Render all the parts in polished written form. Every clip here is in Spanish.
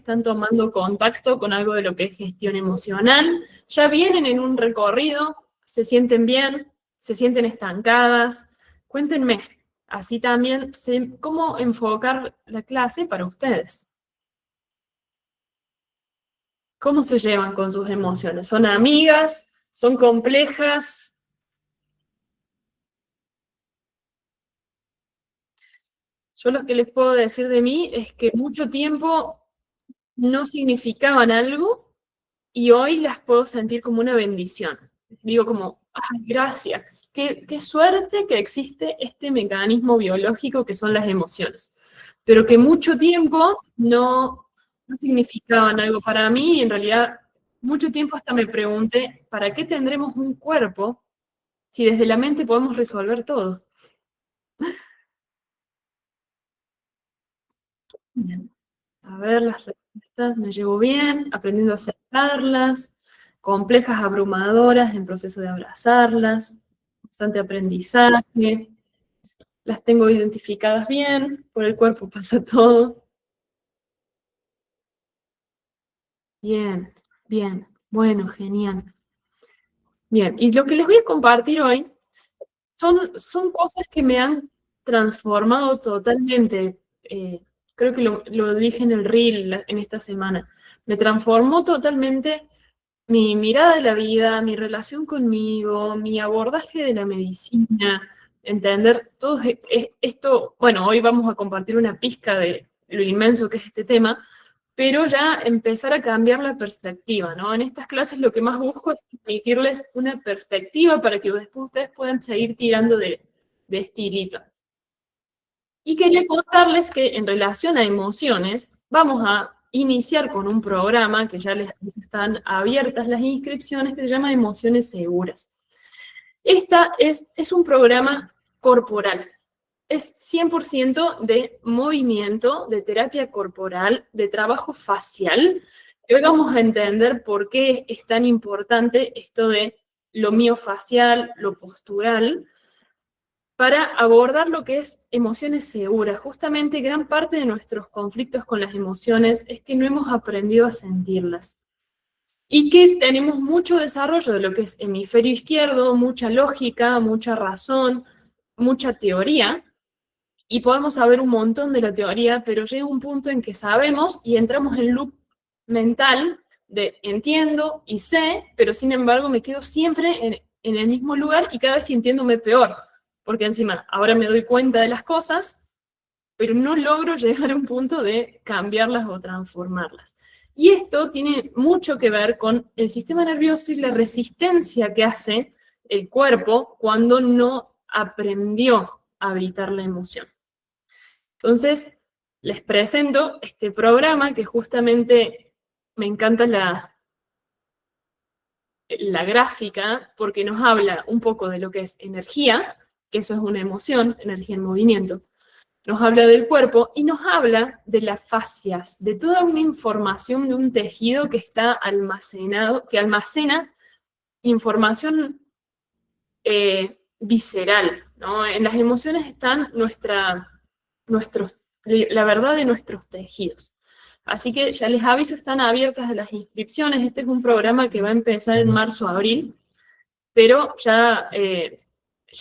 están tomando contacto con algo de lo que es gestión emocional, ya vienen en un recorrido, se sienten bien, se sienten estancadas. Cuéntenme, así también sé cómo enfocar la clase para ustedes. ¿Cómo se llevan con sus emociones? ¿Son amigas? ¿Son complejas? Yo lo que les puedo decir de mí es que mucho tiempo no significaban algo y hoy las puedo sentir como una bendición. Digo como, ay, gracias, qué suerte que existe este mecanismo biológico que son las emociones. Pero que mucho tiempo no significaban algo para mí y en realidad mucho tiempo hasta me pregunté, ¿para qué tendremos un cuerpo si desde la mente podemos resolver todo? Bien. A ver, las respuestas me llevo bien, aprendiendo a aceptarlas, complejas, abrumadoras, en proceso de abrazarlas, bastante aprendizaje, las tengo identificadas bien, por el cuerpo pasa todo. Bien, bien, bueno, genial. Bien, y lo que les voy a compartir hoy son cosas que me han transformado totalmente. Creo que lo dije en el reel en esta semana. Me transformó totalmente mi mirada de la vida, mi relación conmigo, mi abordaje de la medicina, entender todo esto. Bueno, hoy vamos a compartir una pizca de lo inmenso que es este tema, pero ya empezar a cambiar la perspectiva, ¿no? En estas clases lo que más busco es transmitirles una perspectiva para que después ustedes puedan seguir tirando de estilito. Y quería contarles que en relación a emociones, vamos a iniciar con un programa que ya les están abiertas las inscripciones, que se llama Emociones Seguras. Esta es un programa corporal. Es 100% de movimiento, de terapia corporal, de trabajo facial. Y hoy vamos a entender por qué es tan importante esto de lo miofacial, lo postural, para abordar lo que es emociones seguras. Justamente gran parte de nuestros conflictos con las emociones es que no hemos aprendido a sentirlas. Y que tenemos mucho desarrollo de lo que es hemisferio izquierdo, mucha lógica, mucha razón, mucha teoría, y podemos saber un montón de la teoría, pero llega un punto en que sabemos y entramos en loop mental de entiendo y sé, pero sin embargo me quedo siempre en el mismo lugar y cada vez sintiéndome peor, porque encima ahora me doy cuenta de las cosas, pero no logro llegar a un punto de cambiarlas o transformarlas. Y esto tiene mucho que ver con el sistema nervioso y la resistencia que hace el cuerpo cuando no aprendió a evitar la emoción. Entonces, les presento este programa que justamente me encanta la gráfica porque nos habla un poco de lo que es energía, que eso es una emoción, energía en movimiento. Nos habla del cuerpo y nos habla de las fascias, de toda una información de un tejido que está almacenado, que almacena información visceral, ¿no? En las emociones están la verdad de nuestros tejidos. Así que ya les aviso, están abiertas las inscripciones. Este es un programa que va a empezar en marzo-abril, pero ya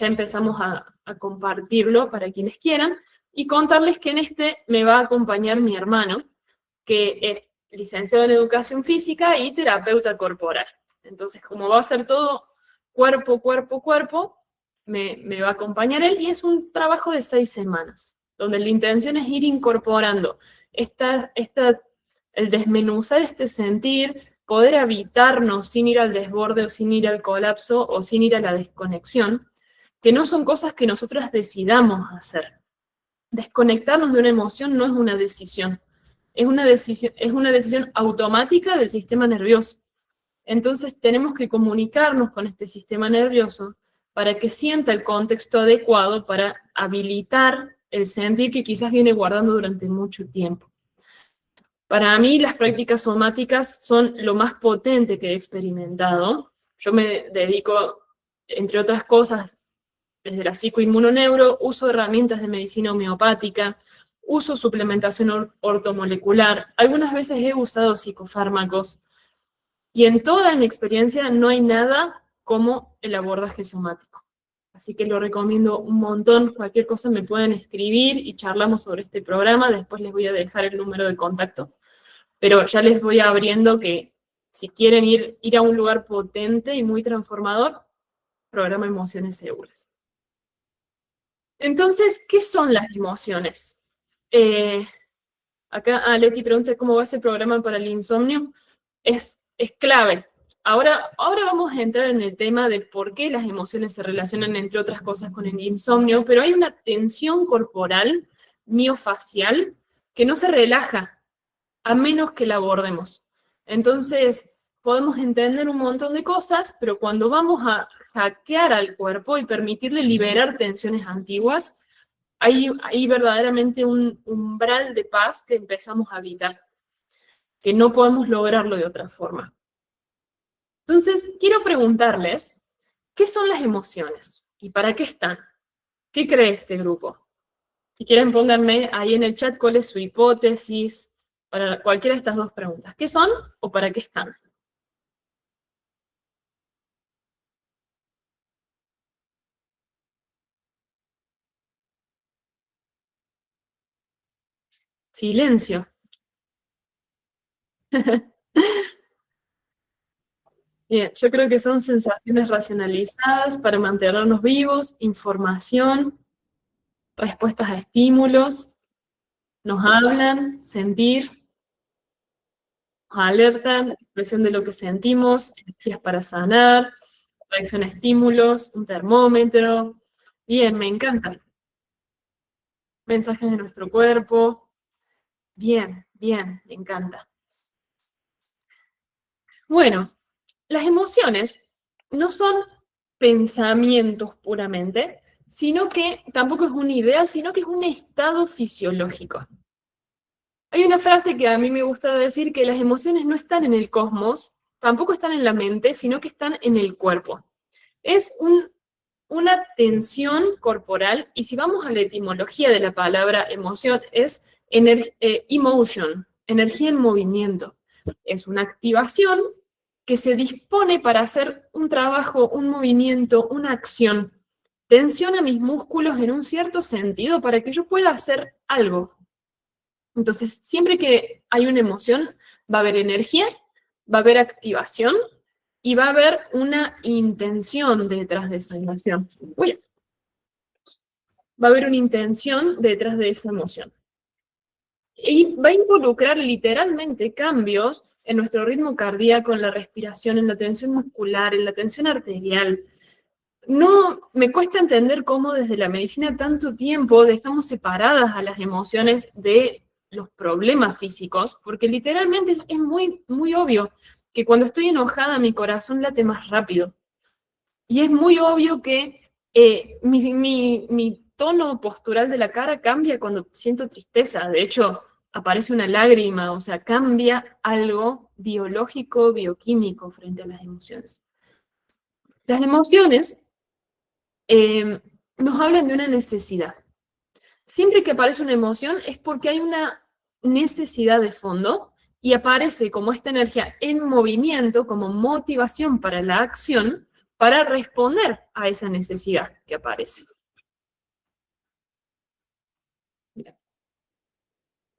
empezamos a compartirlo para quienes quieran y contarles que en este me va a acompañar mi hermano, que es licenciado en Educación Física y terapeuta corporal. Entonces, como va a ser todo cuerpo, cuerpo, cuerpo, me va a acompañar él y es un trabajo de 6 semanas, donde la intención es ir incorporando el desmenuzar este sentir, poder habitarnos sin ir al desborde o sin ir al colapso o sin ir a la desconexión, que no son cosas que nosotras decidamos hacer. Desconectarnos de una emoción no es una decisión, es una decisión automática del sistema nervioso. Entonces tenemos que comunicarnos con este sistema nervioso para que sienta el contexto adecuado para habilitar el sentir que quizás viene guardando durante mucho tiempo. Para mí las prácticas somáticas son lo más potente que he experimentado. Yo me dedico, entre otras cosas, desde la psicoinmunoneuro, uso herramientas de medicina homeopática, uso suplementación ortomolecular, algunas veces he usado psicofármacos, y en toda mi experiencia no hay nada como el abordaje somático. Así que lo recomiendo un montón. Cualquier cosa me pueden escribir y charlamos sobre este programa. Después les voy a dejar el número de contacto. Pero ya les voy abriendo que si quieren ir a un lugar potente y muy transformador, programa Emociones Seguras. Entonces, ¿qué son las emociones? Acá Leti pregunta cómo va ese programa para el insomnio. Es clave. Ahora vamos a entrar en el tema de por qué las emociones se relacionan, entre otras cosas, con el insomnio, pero hay una tensión corporal miofacial que no se relaja a menos que la abordemos. Entonces, podemos entender un montón de cosas, pero cuando vamos a hackear al cuerpo y permitirle liberar tensiones antiguas, hay verdaderamente un umbral de paz que empezamos a habitar, que no podemos lograrlo de otra forma. Entonces, quiero preguntarles, ¿qué son las emociones? ¿Y para qué están? ¿Qué cree este grupo? Si quieren, pónganme ahí en el chat cuál es su hipótesis para cualquiera de estas dos preguntas. ¿Qué son o para qué están? Silencio. Bien, yo creo que son sensaciones racionalizadas para mantenernos vivos, información, respuestas a estímulos, nos hablan, sentir, nos alertan, expresión de lo que sentimos, energías para sanar, reacción a estímulos, un termómetro. Bien, me encanta. Mensajes de nuestro cuerpo. Bien, bien, me encanta. Bueno, las emociones no son pensamientos puramente, sino que tampoco es una idea, sino que es un estado fisiológico. Hay una frase que a mí me gusta decir, que las emociones no están en el cosmos, tampoco están en la mente, sino que están en el cuerpo. Es una tensión corporal, y si vamos a la etimología de la palabra emoción, es emotion, energía en movimiento. Es una activación que se dispone para hacer un trabajo, un movimiento, una acción. Tensiona mis músculos en un cierto sentido para que yo pueda hacer algo. Entonces, siempre que hay una emoción, va a haber energía, va a haber activación y va a haber una intención detrás de esa emoción. Va a haber una intención detrás de esa emoción. Y va a involucrar literalmente cambios en nuestro ritmo cardíaco, en la respiración, en la tensión muscular, en la tensión arterial. No me cuesta entender cómo desde la medicina tanto tiempo dejamos separadas a las emociones de los problemas físicos, porque literalmente es muy, muy obvio que cuando estoy enojada mi corazón late más rápido. Y es muy obvio que mi tono postural de la cara cambia cuando siento tristeza. De hecho, aparece una lágrima, o sea, cambia algo biológico, bioquímico frente a las emociones. Las emociones nos hablan de una necesidad. Siempre que aparece una emoción es porque hay una necesidad de fondo y aparece como esta energía en movimiento, como motivación para la acción, para responder a esa necesidad que aparece.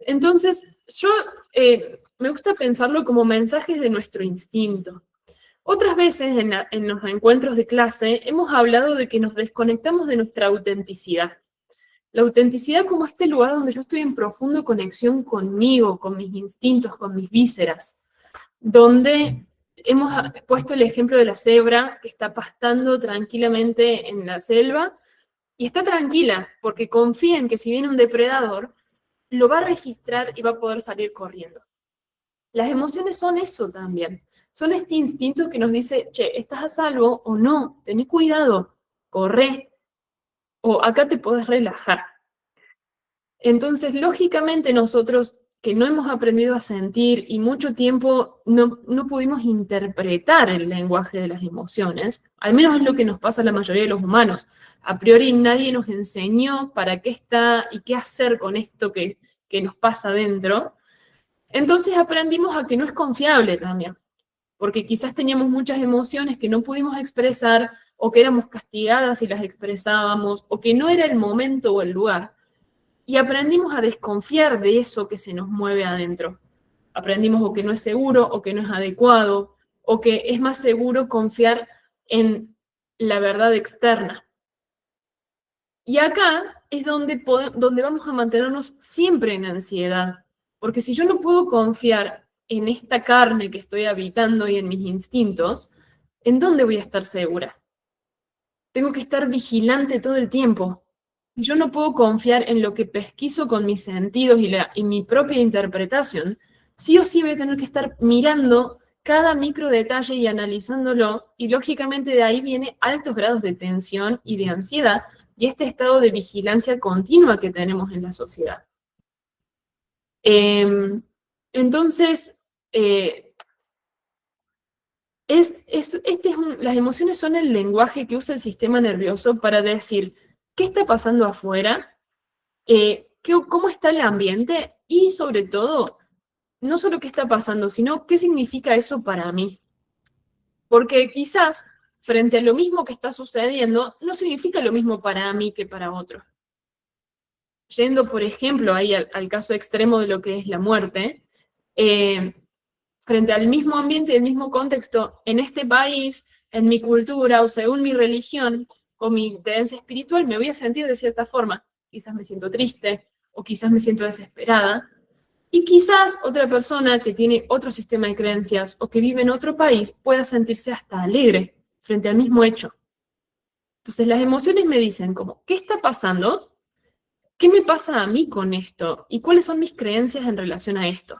Entonces, yo me gusta pensarlo como mensajes de nuestro instinto. Otras veces en los encuentros de clase hemos hablado de que nos desconectamos de nuestra autenticidad. La autenticidad como este lugar donde yo estoy en profunda conexión conmigo, con mis instintos, con mis vísceras, donde hemos puesto el ejemplo de la cebra que está pastando tranquilamente en la selva y está tranquila porque confía en que si viene un depredador, lo va a registrar y va a poder salir corriendo. Las emociones son eso también. Son este instinto que nos dice, che, ¿estás a salvo o no? Tené cuidado, corre, o acá te podés relajar. Entonces, lógicamente nosotros que no hemos aprendido a sentir y mucho tiempo no pudimos interpretar el lenguaje de las emociones, al menos es lo que nos pasa a la mayoría de los humanos. A priori nadie nos enseñó para qué está y qué hacer con esto que nos pasa dentro. Entonces aprendimos a que no es confiable también, porque quizás teníamos muchas emociones que no pudimos expresar o que éramos castigadas si las expresábamos o que no era el momento o el lugar. Y aprendimos a desconfiar de eso que se nos mueve adentro. Aprendimos o que no es seguro, o que no es adecuado, o que es más seguro confiar en la verdad externa. Y acá es donde vamos a mantenernos siempre en ansiedad. Porque si yo no puedo confiar en esta carne que estoy habitando y en mis instintos, ¿en dónde voy a estar segura? Tengo que estar vigilante todo el tiempo. Yo no puedo confiar en lo que pesquiso con mis sentidos y mi propia interpretación. Sí o sí voy a tener que estar mirando cada micro detalle y analizándolo, y lógicamente de ahí viene altos grados de tensión y de ansiedad y este estado de vigilancia continua que tenemos en la sociedad. Entonces, las emociones son el lenguaje que usa el sistema nervioso para decir qué está pasando afuera, cómo está el ambiente y sobre todo, no solo qué está pasando, sino qué significa eso para mí. Porque quizás frente a lo mismo que está sucediendo, no significa lo mismo para mí que para otro. Yendo, por ejemplo, ahí al caso extremo de lo que es la muerte, frente al mismo ambiente y el mismo contexto, en este país, en mi cultura o según mi religión o mi creencia espiritual, me voy a sentir de cierta forma. Quizás me siento triste o quizás me siento desesperada. Y quizás otra persona que tiene otro sistema de creencias o que vive en otro país pueda sentirse hasta alegre frente al mismo hecho. Entonces las emociones me dicen como, ¿qué está pasando? ¿Qué me pasa a mí con esto? ¿Y cuáles son mis creencias en relación a esto?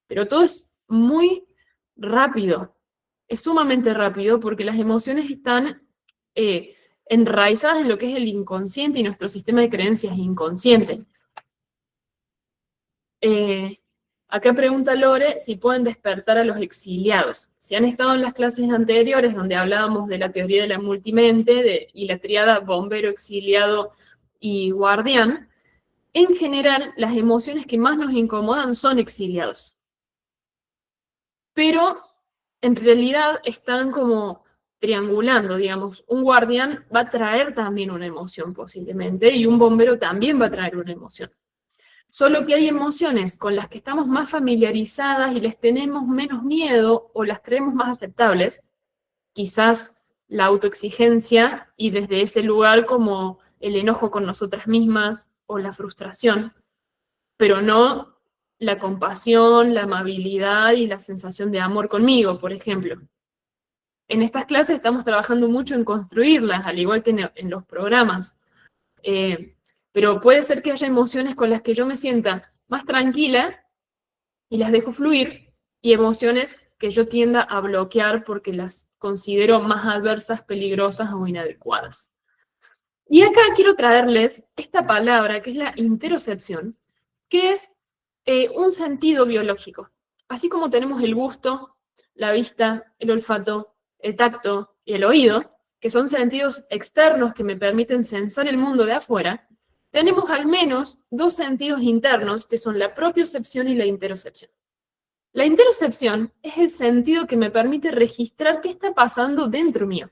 Pero todo es muy rápido, es sumamente rápido porque las emociones están enraizadas en lo que es el inconsciente y nuestro sistema de creencias inconsciente. Acá pregunta Lore si pueden despertar a los exiliados. Si han estado en las clases anteriores donde hablábamos de la teoría de la multimente y la tríada bombero, exiliado y guardián, en general las emociones que más nos incomodan son exiliados. Pero en realidad están como triangulando, digamos. Un guardián va a traer también una emoción posiblemente y un bombero también va a traer una emoción. Solo que hay emociones con las que estamos más familiarizadas y les tenemos menos miedo o las creemos más aceptables. Quizás la autoexigencia y desde ese lugar como el enojo con nosotras mismas o la frustración, pero no la compasión, la amabilidad y la sensación de amor conmigo, por ejemplo. En estas clases estamos trabajando mucho en construirlas, al igual que en los programas. Pero puede ser que haya emociones con las que yo me sienta más tranquila y las dejo fluir, y emociones que yo tienda a bloquear porque las considero más adversas, peligrosas o inadecuadas. Y acá quiero traerles esta palabra que es la interocepción, que es un sentido biológico. Así como tenemos el gusto, la vista, el olfato, el tacto y el oído, que son sentidos externos que me permiten sensar el mundo de afuera, tenemos al menos dos sentidos internos que son la propiocepción y la interocepción. La interocepción es el sentido que me permite registrar qué está pasando dentro mío.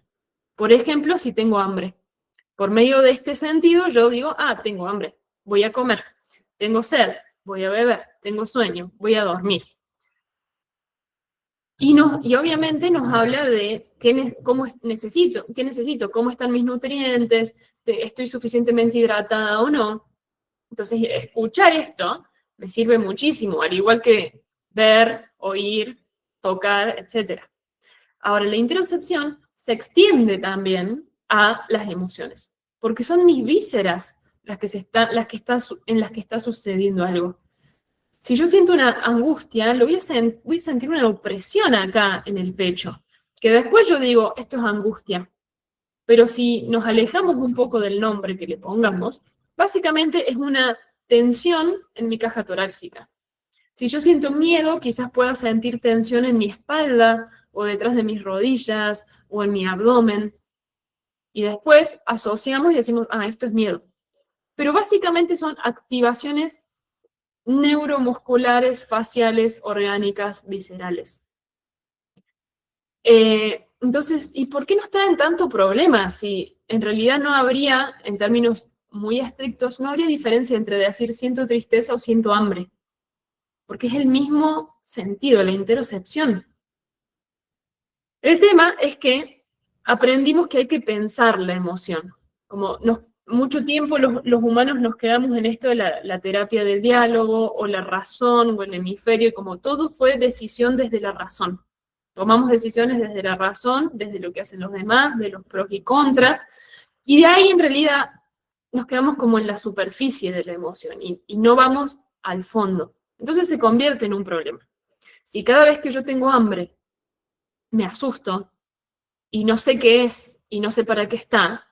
Por ejemplo, si tengo hambre. Por medio de este sentido yo digo, tengo hambre, voy a comer. Tengo sed, voy a beber. Tengo sueño, voy a dormir. Y obviamente nos habla de qué necesito, cómo están mis nutrientes, estoy suficientemente hidratada o no. Entonces, escuchar esto me sirve muchísimo, al igual que ver, oír, tocar, etc. Ahora, la interocepción se extiende también a las emociones, porque son mis vísceras en las que está sucediendo algo. Si yo siento una angustia, voy a sentir una opresión acá en el pecho, que después yo digo, esto es angustia. Pero si nos alejamos un poco del nombre que le pongamos, básicamente es una tensión en mi caja torácica. Si yo siento miedo, quizás pueda sentir tensión en mi espalda o detrás de mis rodillas o en mi abdomen. Y después asociamos y decimos, ah, esto es miedo. Pero básicamente son activaciones neuromusculares, faciales, orgánicas, viscerales. Entonces, ¿y por qué nos traen tanto problema? Si en realidad no habría, en términos muy estrictos, no habría diferencia entre decir siento tristeza o siento hambre, porque es el mismo sentido, la interocepción. El tema es que aprendimos que hay que pensar la emoción. Como mucho tiempo los humanos nos quedamos en esto de la terapia del diálogo o la razón o el hemisferio, como todo fue decisión desde la razón. Tomamos decisiones desde la razón, desde lo que hacen los demás, de los pros y contras, y de ahí en realidad nos quedamos como en la superficie de la emoción y no vamos al fondo. Entonces se convierte en un problema. Si cada vez que yo tengo hambre me asusto y no sé qué es y no sé para qué está,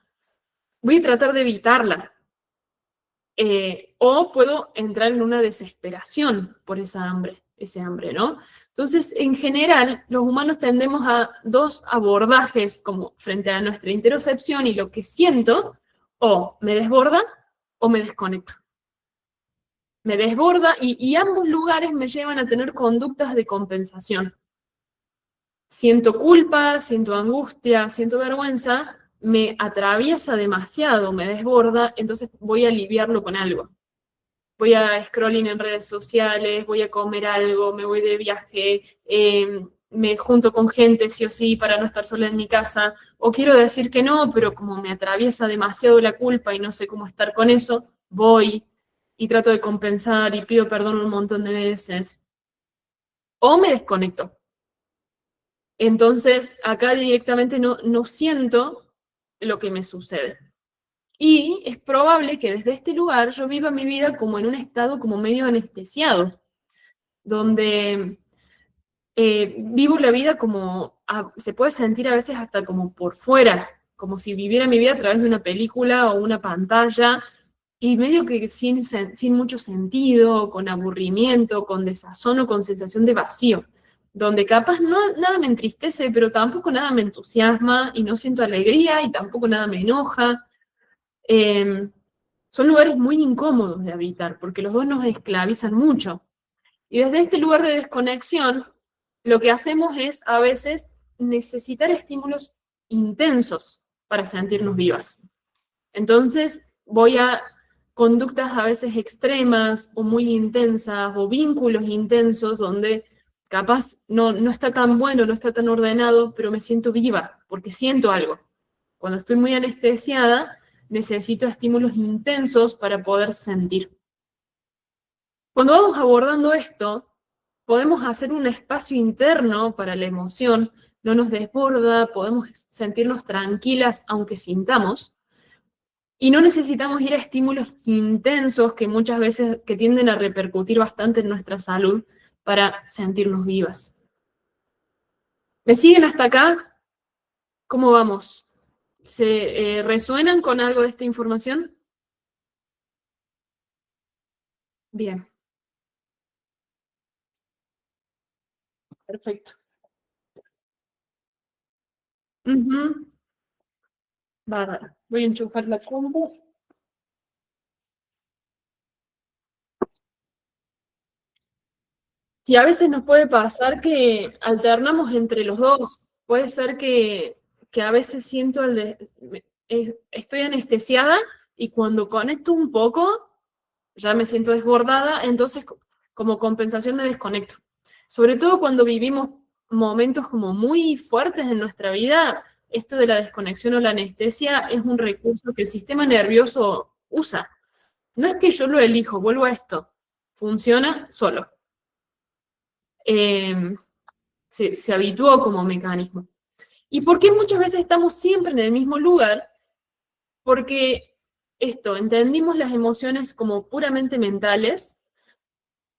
voy a tratar de evitarla. O puedo entrar en una desesperación por ese hambre, ¿no? Entonces, en general, los humanos tendemos a dos abordajes como frente a nuestra interocepción y lo que siento, o me desborda o me desconecto. Me desborda y ambos lugares me llevan a tener conductas de compensación. Siento culpa, siento angustia, siento vergüenza, me atraviesa demasiado, me desborda, entonces voy a aliviarlo con algo. Voy a scrolling en redes sociales, voy a comer algo, me voy de viaje, me junto con gente sí o sí para no estar sola en mi casa, o quiero decir que no, pero como me atraviesa demasiado la culpa y no sé cómo estar con eso, voy y trato de compensar y pido perdón un montón de veces. O me desconecto. Entonces, acá directamente no siento lo que me sucede. Y es probable que desde este lugar yo viva mi vida como en un estado como medio anestesiado, donde vivo la vida como, se puede sentir a veces hasta como por fuera, como si viviera mi vida a través de una película o una pantalla, y medio que sin mucho sentido, con aburrimiento, con desazón o con sensación de vacío, donde capaz nada me entristece, pero tampoco nada me entusiasma, y no siento alegría, y tampoco nada me enoja. Son lugares muy incómodos de habitar, porque los dos nos esclavizan mucho. Y desde este lugar de desconexión, lo que hacemos es a veces necesitar estímulos intensos para sentirnos vivas. Entonces voy a conductas a veces extremas o muy intensas o vínculos intensos donde capaz no está tan bueno, no está tan ordenado, pero me siento viva porque siento algo. Cuando estoy muy anestesiada, necesito estímulos intensos para poder sentir. Cuando vamos abordando esto, podemos hacer un espacio interno para la emoción, no nos desborda, podemos sentirnos tranquilas aunque sintamos, y no necesitamos ir a estímulos intensos que muchas veces que tienden a repercutir bastante en nuestra salud para sentirnos vivas. ¿Me siguen hasta acá? ¿Cómo vamos? ¿Se resuenan con algo de esta información? Bien. Perfecto. Bárbara. Voy a enchufar la compu. Y a veces nos puede pasar que alternamos entre los dos. Puede ser que a veces siento estoy anestesiada y cuando conecto un poco, ya me siento desbordada, entonces como compensación me desconecto. Sobre todo cuando vivimos momentos como muy fuertes en nuestra vida, esto de la desconexión o la anestesia es un recurso que el sistema nervioso usa. No es que yo lo elijo, vuelvo a esto, funciona solo. Se habituó como mecanismo. ¿Y por qué muchas veces estamos siempre en el mismo lugar? Porque entendimos las emociones como puramente mentales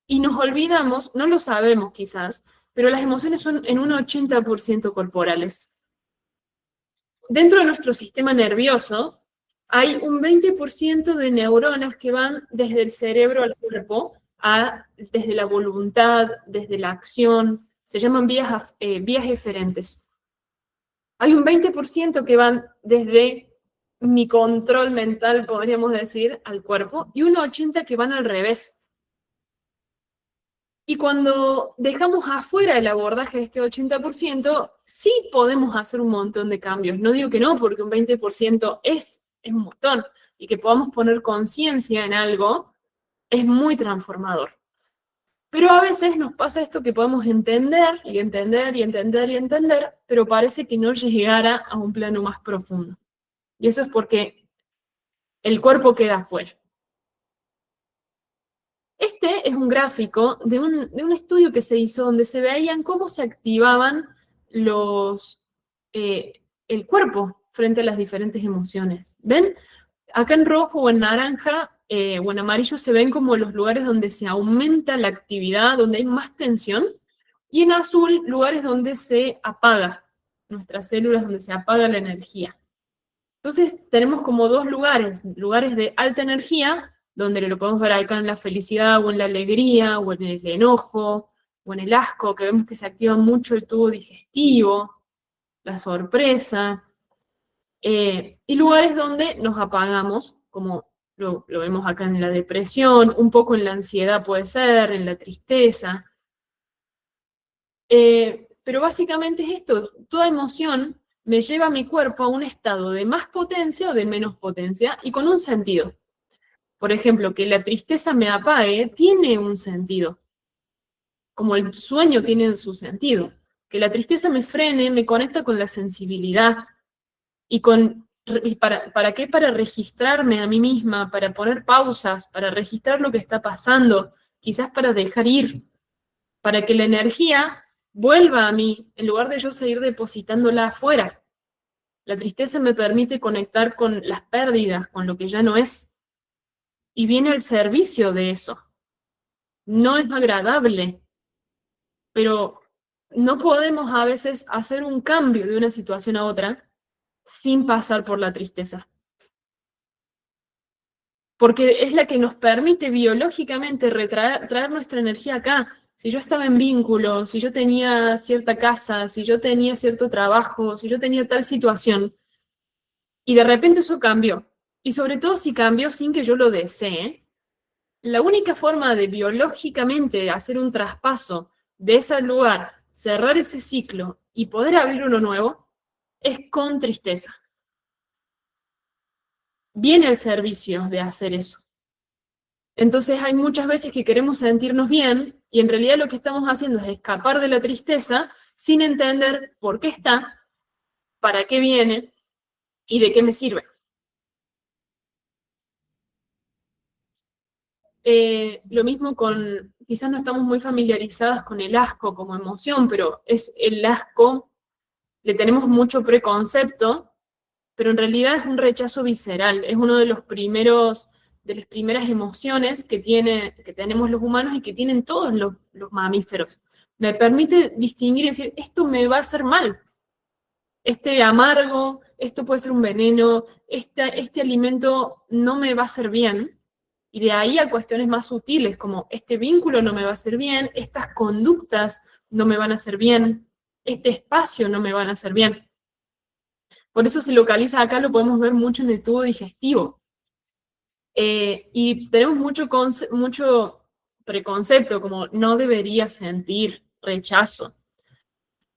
y nos olvidamos, no lo sabemos quizás, pero las emociones son en un 80% corporales. Dentro de nuestro sistema nervioso hay un 20% de neuronas que van desde el cerebro al cuerpo desde la voluntad, desde la acción, se llaman vías eferentes. Hay un 20% que van desde mi control mental, podríamos decir, al cuerpo, y un 80% que van al revés. Y cuando dejamos afuera el abordaje de este 80%, sí podemos hacer un montón de cambios. No digo que no, porque un 20% es un montón. Y que podamos poner conciencia en algo es muy transformador. Pero a veces nos pasa esto que podemos entender y entender y entender y entender, pero parece que no llegara a un plano más profundo. Y eso es porque el cuerpo queda afuera. Este es un gráfico de un estudio que se hizo donde se veían cómo se activaban el cuerpo frente a las diferentes emociones. ¿Ven? Acá en rojo o en naranja o en amarillo se ven como los lugares donde se aumenta la actividad, donde hay más tensión, y en azul lugares donde se apaga nuestras células, donde se apaga la energía. Entonces tenemos como dos lugares de alta energía, donde lo podemos ver acá en la felicidad o en la alegría o en el enojo o en el asco, que vemos que se activa mucho el tubo digestivo, la sorpresa, y lugares donde nos apagamos, como lo vemos acá en la depresión, un poco en la ansiedad puede ser, en la tristeza. Pero básicamente es esto, toda emoción me lleva a mi cuerpo a un estado de más potencia o de menos potencia y con un sentido. Por ejemplo, que la tristeza me apague tiene un sentido, como el sueño tiene su sentido. Que la tristeza me frene, me conecta con la sensibilidad. ¿Para qué? Para registrarme a mí misma, para poner pausas, para registrar lo que está pasando, quizás para dejar ir, para que la energía vuelva a mí, en lugar de yo seguir depositándola afuera. La tristeza me permite conectar con las pérdidas, con lo que ya no es, y viene al servicio de eso. No es agradable, pero no podemos a veces hacer un cambio de una situación a otra sin pasar por la tristeza. Porque es la que nos permite biológicamente traer nuestra energía acá. Si yo estaba en vínculo, si yo tenía cierta casa, si yo tenía cierto trabajo, si yo tenía tal situación, y de repente eso cambió, y sobre todo si cambió sin que yo lo desee, la única forma de biológicamente hacer un traspaso de ese lugar, cerrar ese ciclo y poder abrir uno nuevo, es con tristeza. Viene el servicio de hacer eso. Entonces hay muchas veces que queremos sentirnos bien y en realidad lo que estamos haciendo es escapar de la tristeza sin entender por qué está, para qué viene y de qué me sirve. Lo mismo con, quizás no estamos muy familiarizadas con el asco como emoción, pero es el asco, le tenemos mucho preconcepto, pero en realidad es un rechazo visceral, es uno de los de las primeras emociones que tenemos los humanos y que tienen todos los mamíferos. Me permite distinguir y decir, esto me va a hacer mal, este amargo, esto puede ser un veneno, este alimento no me va a hacer bien. Y de ahí a cuestiones más sutiles, como este vínculo no me va a hacer bien, estas conductas no me van a hacer bien, este espacio no me van a hacer bien. Por eso se localiza acá, lo podemos ver mucho en el tubo digestivo. Y tenemos mucho preconcepto, como no debería sentir rechazo.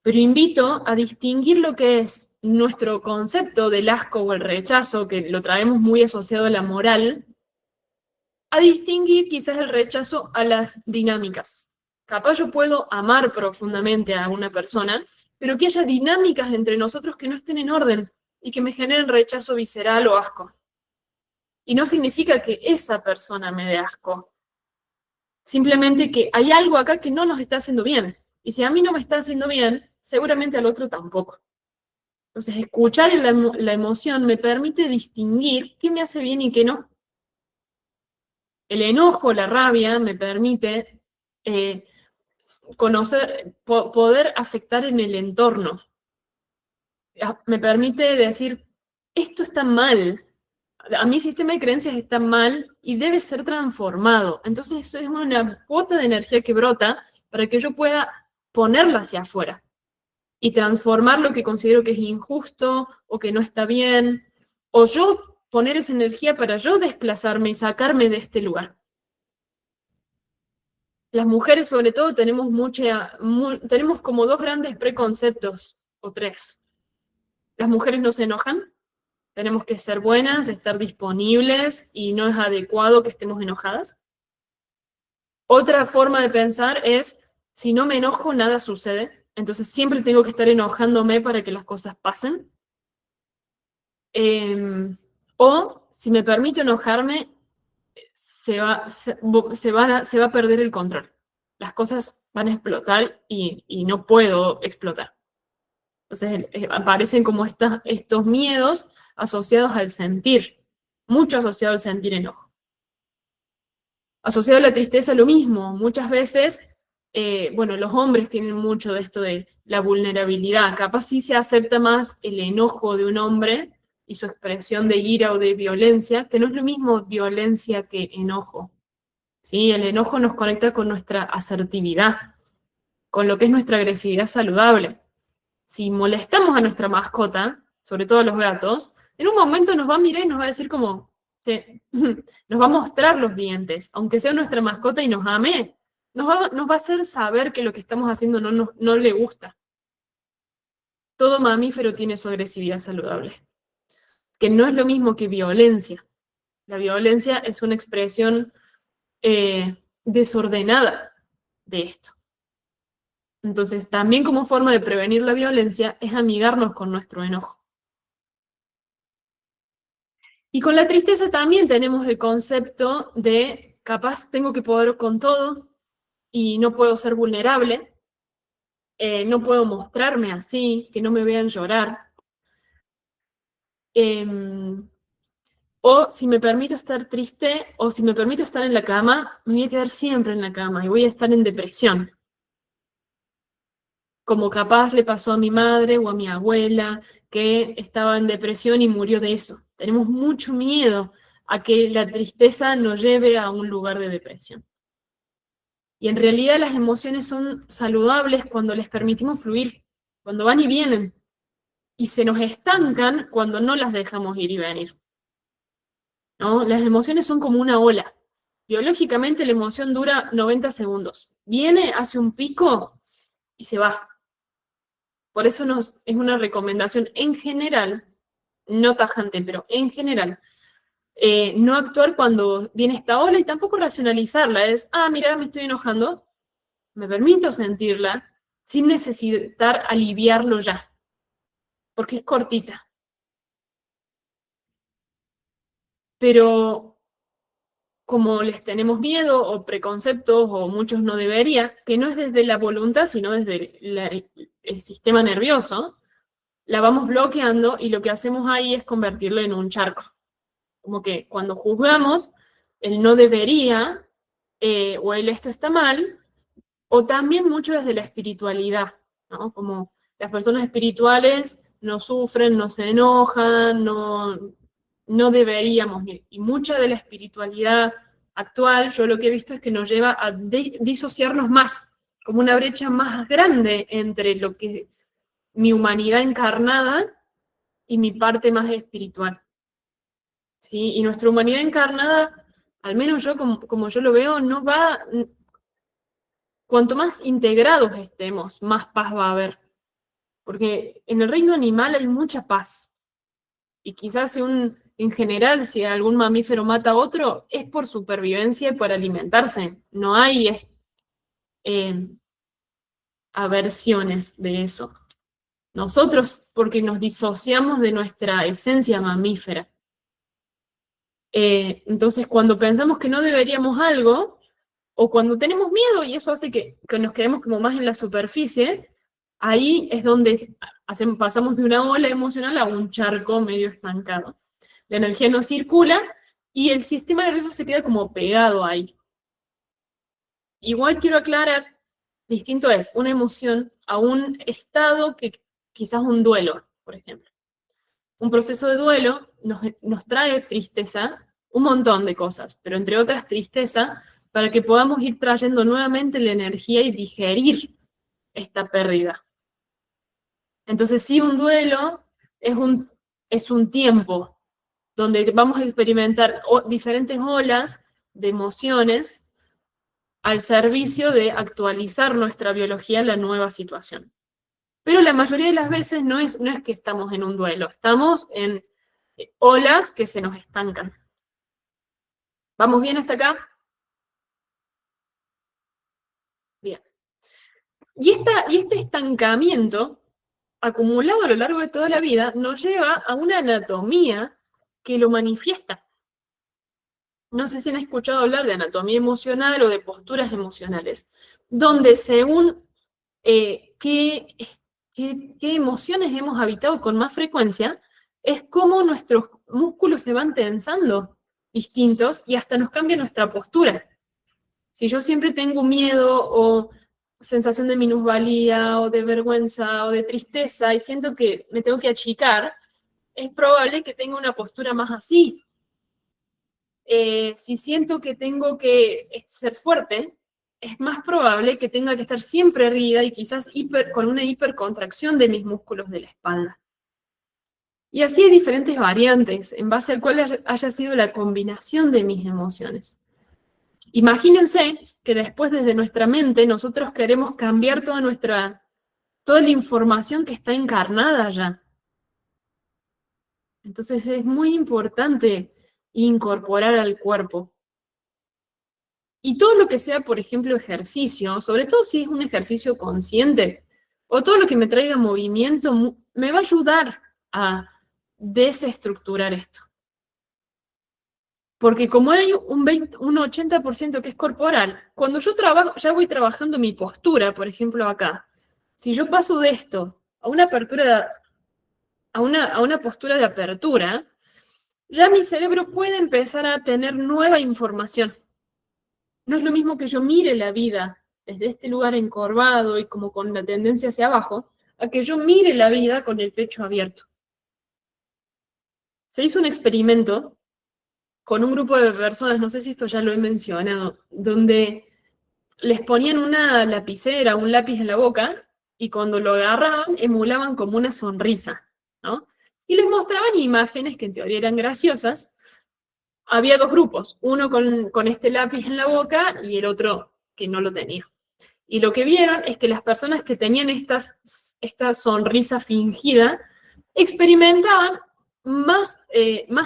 Pero invito a distinguir lo que es nuestro concepto del asco o el rechazo, que lo traemos muy asociado a la moral, a distinguir quizás el rechazo a las dinámicas. Capaz yo puedo amar profundamente a una persona, pero que haya dinámicas entre nosotros que no estén en orden y que me generen rechazo visceral o asco. Y no significa que esa persona me dé asco. Simplemente que hay algo acá que no nos está haciendo bien. Y si a mí no me está haciendo bien, seguramente al otro tampoco. Entonces, escuchar la emoción me permite distinguir qué me hace bien y qué no. El enojo, la rabia, me permite poder afectar en el entorno. Me permite decir, esto está mal, a mi sistema de creencias está mal y debe ser transformado. Entonces eso es una cuota de energía que brota para que yo pueda ponerla hacia afuera y transformar lo que considero que es injusto o que no está bien, o yo poner esa energía para yo desplazarme y sacarme de este lugar. Las mujeres, sobre todo, tenemos tenemos como dos grandes preconceptos, o tres. Las mujeres no se enojan, tenemos que ser buenas, estar disponibles y no es adecuado que estemos enojadas. Otra forma de pensar es, si no me enojo, nada sucede, entonces siempre tengo que estar enojándome para que las cosas pasen. O si me permito enojarme, se va a perder el control. Las cosas van a explotar y no puedo explotar. Entonces aparecen como estos miedos asociados al sentir, mucho asociado al sentir enojo. Asociado a la tristeza, lo mismo. Muchas veces, bueno, los hombres tienen mucho de esto de la vulnerabilidad. Capaz sí se acepta más el enojo de un hombre y su expresión de ira o de violencia, que no es lo mismo violencia que enojo. ¿Sí? El enojo nos conecta con nuestra asertividad, con lo que es nuestra agresividad saludable. Si molestamos a nuestra mascota, sobre todo a los gatos, en un momento nos va a mirar y nos va a decir como, nos va a mostrar los dientes, aunque sea nuestra mascota y nos ame, nos va a hacer saber que lo que estamos haciendo no le gusta. Todo mamífero tiene su agresividad saludable, que no es lo mismo que violencia. La violencia es una expresión desordenada de esto. Entonces, también como forma de prevenir la violencia es amigarnos con nuestro enojo. Y con la tristeza también tenemos el concepto de capaz tengo que poder con todo y no puedo ser vulnerable, no puedo mostrarme así, que no me vean llorar. O si me permito estar triste o si me permito estar en la cama, me voy a quedar siempre en la cama y voy a estar en depresión. Como capaz le pasó a mi madre o a mi abuela, que estaba en depresión y murió de eso. Tenemos mucho miedo a que la tristeza nos lleve a un lugar de depresión. Y en realidad las emociones son saludables cuando les permitimos fluir, cuando van y vienen, y se nos estancan cuando no las dejamos ir y venir, ¿no? Las emociones son como una ola. Biológicamente la emoción dura 90 segundos. Viene, hace un pico y se va. Por eso es una recomendación en general, no tajante, pero en general, no actuar cuando viene esta ola y tampoco racionalizarla. Es, mira, me estoy enojando, me permito sentirla sin necesitar aliviarlo ya, porque es cortita. Pero como les tenemos miedo o preconceptos, o muchos no debería, que no es desde la voluntad, sino desde el sistema nervioso, la vamos bloqueando y lo que hacemos ahí es convertirlo en un charco. Como que cuando juzgamos, el no debería, o el esto está mal, o también mucho desde la espiritualidad, ¿no? Como las personas espirituales no sufren, no se enojan, no deberíamos ir. Y mucha de la espiritualidad actual, yo lo que he visto es que nos lleva a disociarnos más, como una brecha más grande entre lo que mi humanidad encarnada y mi parte más espiritual. ¿Sí? Y nuestra humanidad encarnada, al menos yo como yo lo veo, no va. Cuanto más integrados estemos, más paz va a haber. Porque en el reino animal hay mucha paz. Y quizás en general, si algún mamífero mata a otro, es por supervivencia y por alimentarse. No hay aversiones de eso. Nosotros, porque nos disociamos de nuestra esencia mamífera. Entonces, cuando pensamos que no deberíamos algo, o cuando tenemos miedo y eso hace que nos quedemos como más en la superficie, ahí es donde pasamos de una ola emocional a un charco medio estancado. La energía no circula y el sistema nervioso se queda como pegado ahí. Igual quiero aclarar, distinto es una emoción a un estado que quizás un duelo, por ejemplo. Un proceso de duelo nos trae tristeza, un montón de cosas, pero entre otras tristeza, para que podamos ir trayendo nuevamente la energía y digerir esta pérdida. Entonces, sí, un duelo es un tiempo donde vamos a experimentar diferentes olas de emociones al servicio de actualizar nuestra biología a la nueva situación. Pero la mayoría de las veces no es que estamos en un duelo, estamos en olas que se nos estancan. ¿Vamos bien hasta acá? Bien. Y este estancamiento acumulado a lo largo de toda la vida nos lleva a una anatomía que lo manifiesta. No sé si han escuchado hablar de anatomía emocional o de posturas emocionales, donde según qué emociones hemos habitado con más frecuencia, es cómo nuestros músculos se van tensando distintos y hasta nos cambia nuestra postura. Si yo siempre tengo miedo o sensación de minusvalía o de vergüenza o de tristeza y siento que me tengo que achicar, es probable que tenga una postura más así. Si siento que tengo que ser fuerte, es más probable que tenga que estar siempre erguida y quizás con una hipercontracción de mis músculos de la espalda. Y así hay diferentes variantes en base al cual haya sido la combinación de mis emociones. Imagínense que después desde nuestra mente nosotros queremos cambiar toda la información que está encarnada ya. Entonces es muy importante incorporar al cuerpo. Y todo lo que sea, por ejemplo, ejercicio, sobre todo si es un ejercicio consciente, o todo lo que me traiga movimiento, me va a ayudar a desestructurar esto. Porque como hay un 80% que es corporal, cuando yo ya voy trabajando mi postura, por ejemplo acá, si yo paso de esto a una apertura, a una postura de apertura, ya mi cerebro puede empezar a tener nueva información. No es lo mismo que yo mire la vida desde este lugar encorvado y como con la tendencia hacia abajo, a que yo mire la vida con el pecho abierto. Se hizo un experimento con un grupo de personas, no sé si esto ya lo he mencionado, donde les ponían una lapicera, un lápiz en la boca, y cuando lo agarraban, emulaban como una sonrisa, ¿no? Y les mostraban imágenes que en teoría eran graciosas. Había dos grupos, uno con este lápiz en la boca y el otro que no lo tenía. Y lo que vieron es que las personas que tenían esta sonrisa fingida experimentaban más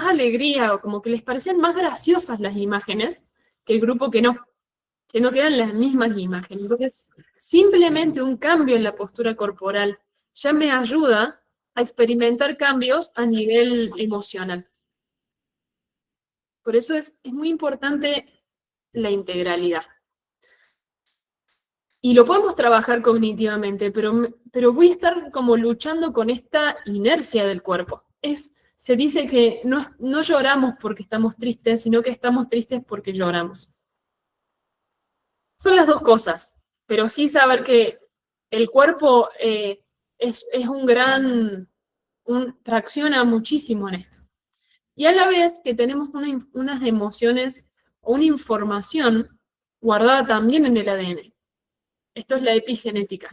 alegría o como que les parecían más graciosas las imágenes que el grupo que no eran las mismas imágenes. Entonces, simplemente un cambio en la postura corporal ya me ayuda a experimentar cambios a nivel emocional. Por eso es muy importante la integralidad. Y lo podemos trabajar cognitivamente, pero voy a estar como luchando con esta inercia del cuerpo. Se dice que no lloramos porque estamos tristes, sino que estamos tristes porque lloramos. Son las dos cosas, pero sí saber que el cuerpo tracciona muchísimo en esto. Y a la vez que tenemos unas emociones o una información guardada también en el ADN. Esto es la epigenética.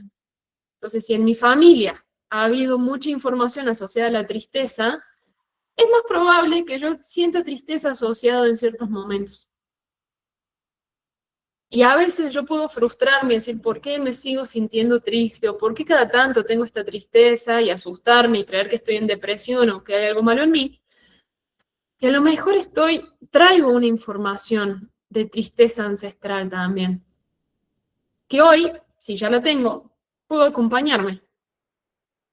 Entonces, si en mi familia ha habido mucha información asociada a la tristeza, es más probable que yo sienta tristeza asociada en ciertos momentos. Y a veces yo puedo frustrarme y decir, ¿por qué me sigo sintiendo triste? ¿O por qué cada tanto tengo esta tristeza? Y asustarme y creer que estoy en depresión o que hay algo malo en mí. Y a lo mejor traigo una información de tristeza ancestral también. Que hoy, si ya la tengo, puedo acompañarme.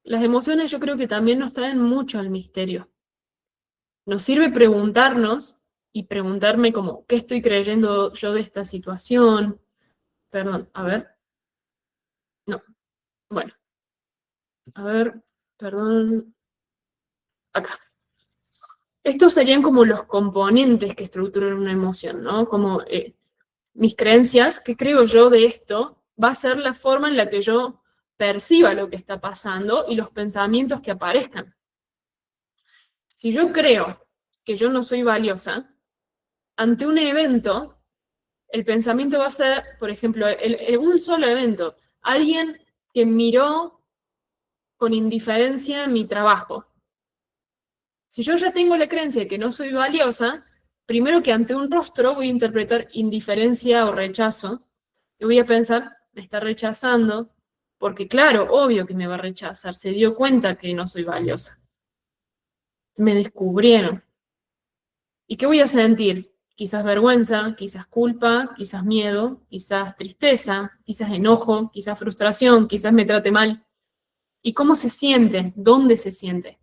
Las emociones yo creo que también nos traen mucho al misterio. Nos sirve preguntarnos y preguntarme como, ¿qué estoy creyendo yo de esta situación? Perdón, a ver. No, bueno. A ver, perdón. Acá. Estos serían como los componentes que estructuran una emoción, ¿no? Como mis creencias, ¿qué creo yo de esto? Va a ser la forma en la que yo perciba lo que está pasando y los pensamientos que aparezcan. Si yo creo que yo no soy valiosa, ante un evento, el pensamiento va a ser, por ejemplo, un solo evento, alguien que miró con indiferencia mi trabajo. Si yo ya tengo la creencia de que no soy valiosa, primero que ante un rostro voy a interpretar indiferencia o rechazo, y voy a pensar, me está rechazando, porque claro, obvio que me va a rechazar, se dio cuenta que no soy valiosa. Me descubrieron. ¿Y qué voy a sentir? Quizás vergüenza, quizás culpa, quizás miedo, quizás tristeza, quizás enojo, quizás frustración, quizás me trate mal. ¿Y cómo se siente? ¿Dónde se siente?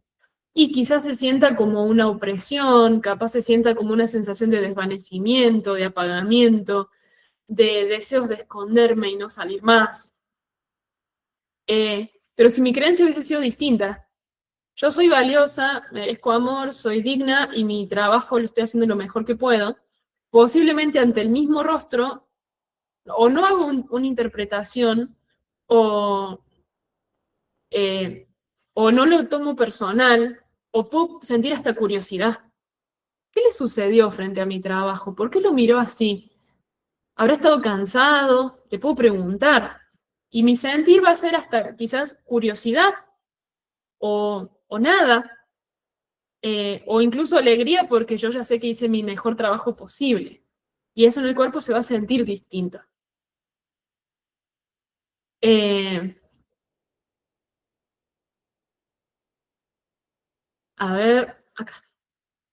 Y quizás se sienta como una opresión, capaz se sienta como una sensación de desvanecimiento, de apagamiento, de deseos de esconderme y no salir más. Pero si mi creencia hubiese sido distinta, yo soy valiosa, merezco amor, soy digna y mi trabajo lo estoy haciendo lo mejor que puedo, posiblemente ante el mismo rostro, o no hago una interpretación, o, eh, o no lo tomo personal, o puedo sentir hasta curiosidad. ¿Qué le sucedió frente a mi trabajo? ¿Por qué lo miró así? ¿Habrá estado cansado? Le puedo preguntar. Y mi sentir va a ser hasta quizás curiosidad o nada, o incluso alegría porque yo ya sé que hice mi mejor trabajo posible. Y eso en el cuerpo se va a sentir distinto. A ver, acá.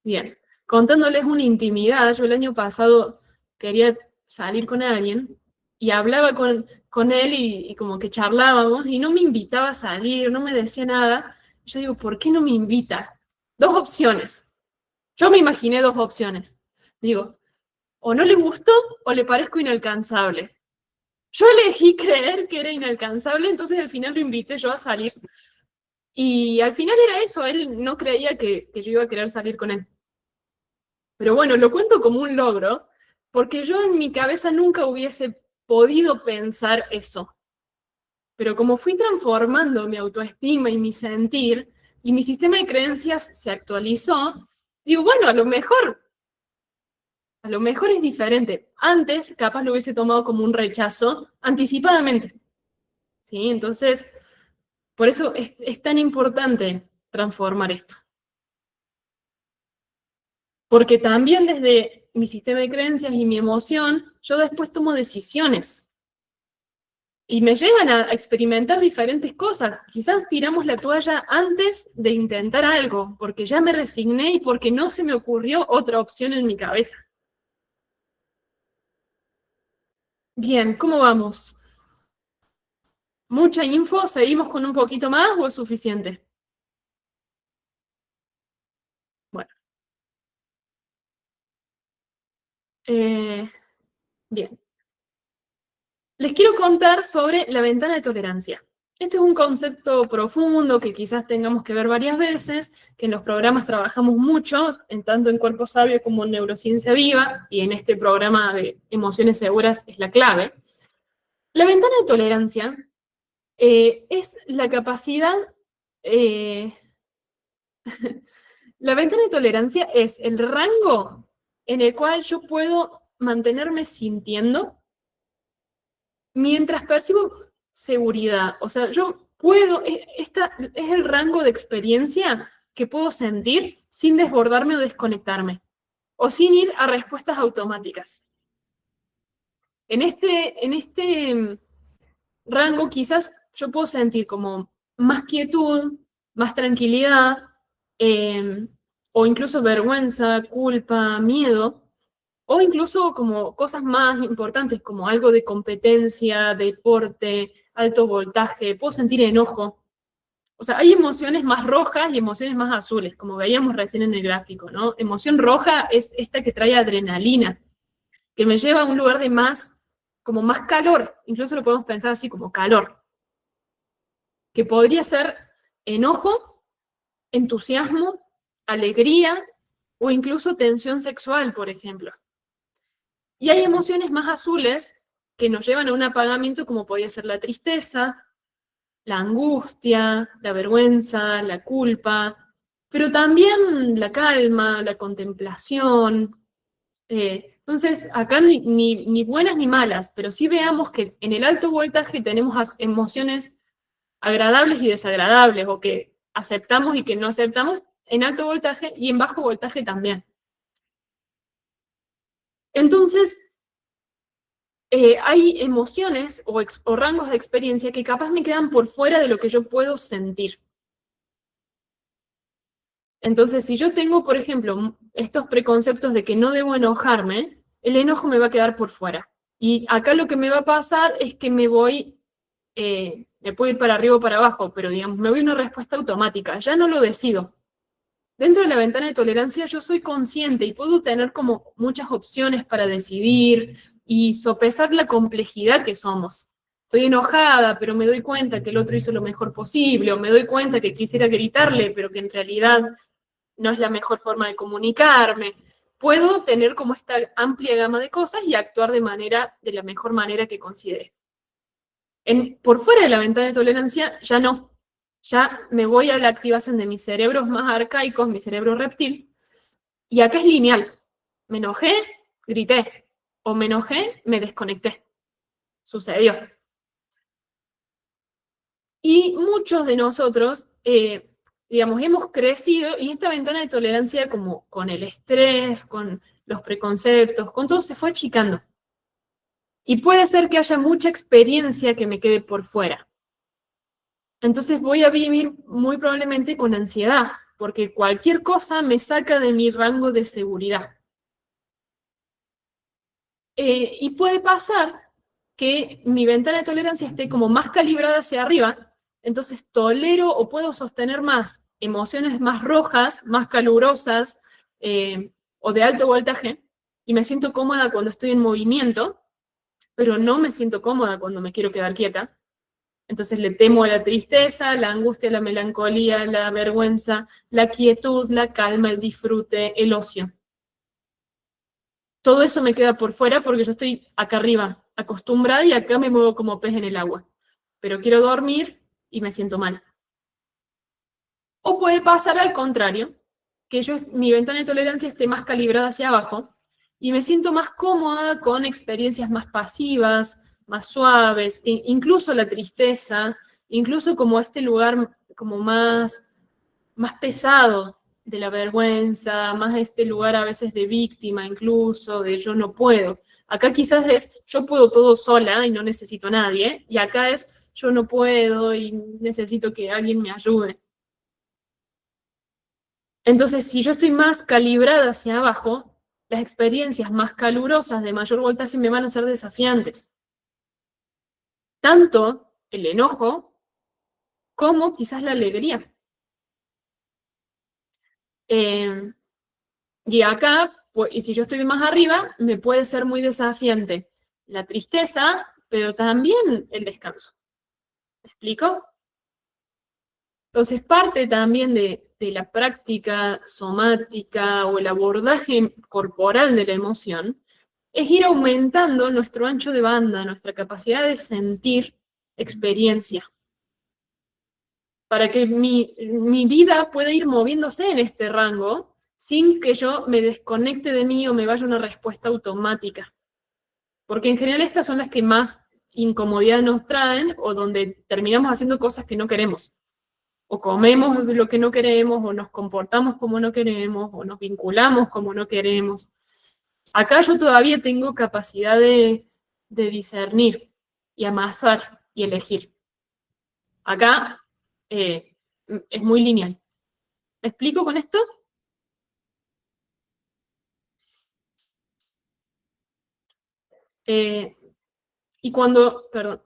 Bien. Contándoles una intimidad, yo el año pasado quería salir con alguien y hablaba con él y como que charlábamos y no me invitaba a salir, no me decía nada. Yo digo, ¿por qué no me invita? Dos opciones. Yo me imaginé dos opciones. Digo, o no le gustó o le parezco inalcanzable. Yo elegí creer que era inalcanzable, entonces al final lo invité yo a salir. Y al final era eso, él no creía que yo iba a querer salir con él. Pero bueno, lo cuento como un logro, porque yo en mi cabeza nunca hubiese podido pensar eso. Pero como fui transformando mi autoestima y mi sentir, y mi sistema de creencias se actualizó, digo, bueno, a lo mejor es diferente. Antes, capaz lo hubiese tomado como un rechazo anticipadamente. ¿Sí? Entonces, por eso es tan importante transformar esto. Porque también desde mi sistema de creencias y mi emoción, yo después tomo decisiones. Y me llevan a experimentar diferentes cosas. Quizás tiramos la toalla antes de intentar algo, porque ya me resigné y porque no se me ocurrió otra opción en mi cabeza. Bien, ¿cómo vamos? ¿Mucha info? ¿Seguimos con un poquito más o es suficiente? Bueno. Bien. Les quiero contar sobre la ventana de tolerancia. Este es un concepto profundo que quizás tengamos que ver varias veces, que en los programas trabajamos mucho, tanto en Cuerpo Sabio como en Neurociencia Viva, y en este programa de Emociones Seguras es la clave. La ventana de tolerancia es la capacidad, eh, la ventana de tolerancia es el rango en el cual yo puedo mantenerme sintiendo mientras percibo seguridad. O sea, yo puedo, esta es el rango de experiencia que puedo sentir sin desbordarme o desconectarme, o sin ir a respuestas automáticas. En este rango quizás yo puedo sentir como más quietud, más tranquilidad, o incluso vergüenza, culpa, miedo, o incluso como cosas más importantes, como algo de competencia, deporte, alto voltaje, puedo sentir enojo. O sea, hay emociones más rojas y emociones más azules, como veíamos recién en el gráfico, ¿no? Emoción roja es esta que trae adrenalina, que me lleva a un lugar de más, como más calor, incluso lo podemos pensar así como calor, que podría ser enojo, entusiasmo, alegría o incluso tensión sexual, por ejemplo. Y hay emociones más azules que nos llevan a un apagamiento como podría ser la tristeza, la angustia, la vergüenza, la culpa. pero también la calma, la contemplación. Entonces, acá ni buenas ni malas, pero sí veamos que en el alto voltaje tenemos emociones agradables y desagradables, o que aceptamos y que no aceptamos en alto voltaje, y en bajo voltaje también. Entonces, hay emociones o rangos de experiencia que capaz me quedan por fuera de lo que yo puedo sentir. Entonces, si yo tengo, por ejemplo, estos preconceptos de que no debo enojarme, el enojo me va a quedar por fuera. Y acá lo que me va a pasar es que me puedo ir para arriba o para abajo, pero digamos, me voy a una respuesta automática, ya no lo decido. Dentro de la ventana de tolerancia yo soy consciente y puedo tener como muchas opciones para decidir y sopesar la complejidad que somos. Estoy enojada, pero me doy cuenta que el otro hizo lo mejor posible, o me doy cuenta que quisiera gritarle, pero que en realidad no es la mejor forma de comunicarme. Puedo tener como esta amplia gama de cosas y actuar de la mejor manera que considere. Por fuera de la ventana de tolerancia ya no. Ya me voy a la activación de mis cerebros más arcaicos, mi cerebro reptil, y acá es lineal. Me enojé, grité, o me enojé, me desconecté. Sucedió. Y muchos de nosotros, digamos, hemos crecido, y esta ventana de tolerancia, como con el estrés, con los preconceptos, con todo, se fue achicando. Y puede ser que haya mucha experiencia que me quede por fuera. Entonces voy a vivir muy probablemente con ansiedad, porque cualquier cosa me saca de mi rango de seguridad. Y puede pasar que mi ventana de tolerancia esté como más calibrada hacia arriba, entonces tolero o puedo sostener más emociones más rojas, más calurosas, o de alto voltaje, y me siento cómoda cuando estoy en movimiento, pero no me siento cómoda cuando me quiero quedar quieta. Entonces le temo a la tristeza, la angustia, la melancolía, la vergüenza, la quietud, la calma, el disfrute, el ocio. Todo eso me queda por fuera porque yo estoy acá arriba, acostumbrada, y acá me muevo como pez en el agua. Pero quiero dormir y me siento mal. O puede pasar al contrario, que mi ventana de tolerancia esté más calibrada hacia abajo y me siento más cómoda con experiencias más pasivas, más suaves, incluso la tristeza, incluso como este lugar como más pesado de la vergüenza, más este lugar a veces de víctima, incluso de yo no puedo. Acá quizás es yo puedo todo sola y no necesito a nadie, y acá es yo no puedo y necesito que alguien me ayude. Entonces, si yo estoy más calibrada hacia abajo, las experiencias más calurosas de mayor voltaje me van a ser desafiantes. Tanto el enojo como quizás la alegría. Y acá, y si yo estoy más arriba, me puede ser muy desafiante la tristeza, pero también el descanso. ¿Me explico? Entonces, parte también de la práctica somática o el abordaje corporal de la emoción es ir aumentando nuestro ancho de banda, nuestra capacidad de sentir experiencia, para que mi vida pueda ir moviéndose en este rango sin que yo me desconecte de mí o me vaya una respuesta automática. Porque en general estas son las que más incomodidad nos traen, o donde terminamos haciendo cosas que no queremos. O comemos lo que no queremos, o nos comportamos como no queremos, o nos vinculamos como no queremos. Acá yo todavía tengo capacidad de discernir y amasar y elegir. Acá es muy lineal. ¿Me explico con esto? Y perdón.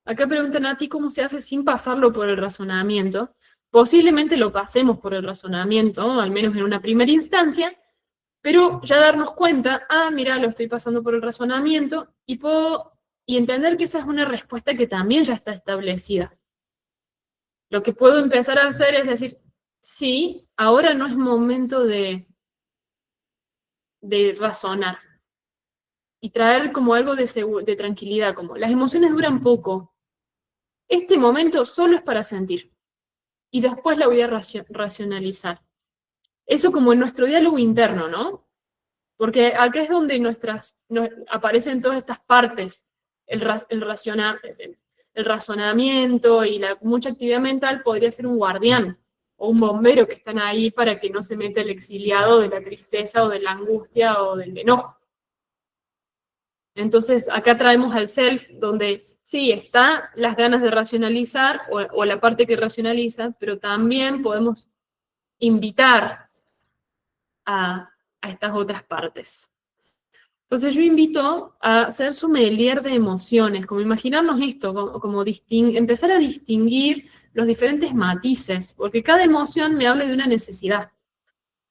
Acá preguntan a ti cómo se hace sin pasarlo por el razonamiento. Posiblemente lo pasemos por el razonamiento, al menos en una primera instancia, pero ya darnos cuenta, mira, lo estoy pasando por el razonamiento, y entender que esa es una respuesta que también ya está establecida. Lo que puedo empezar a hacer es decir, sí, ahora no es momento de razonar, y traer como algo de tranquilidad, como las emociones duran poco. Este momento solo es para sentir. y después la voy a racionalizar. Eso como en nuestro diálogo interno, ¿no? Porque acá es donde aparecen todas estas partes, el razonamiento y mucha actividad mental podría ser un guardián o un bombero que están ahí para que no se meta el exiliado de la tristeza o de la angustia o del enojo. Entonces, acá traemos al self, donde sí, está las ganas de racionalizar o la parte que racionaliza, pero también podemos invitar a estas otras partes. Entonces yo invito a ser sommelier de emociones, como imaginarnos esto, como empezar a distinguir los diferentes matices, porque cada emoción me habla de una necesidad.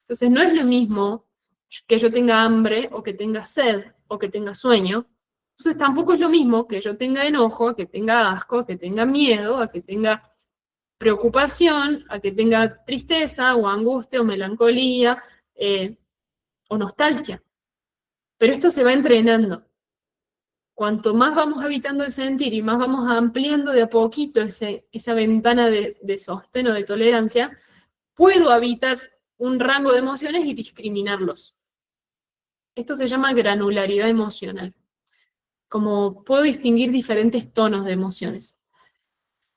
Entonces no es lo mismo que yo tenga hambre o que tenga sed o que tenga sueño. Entonces tampoco es lo mismo que yo tenga enojo, a que tenga asco, a que tenga miedo, a que tenga preocupación, a que tenga tristeza o angustia o melancolía o nostalgia. Pero esto se va entrenando. Cuanto más vamos habitando el sentir y más vamos ampliando de a poquito esa ventana de sostén o de tolerancia, puedo habitar un rango de emociones y discriminarlos. Esto se llama granularidad emocional. Como puedo distinguir diferentes tonos de emociones.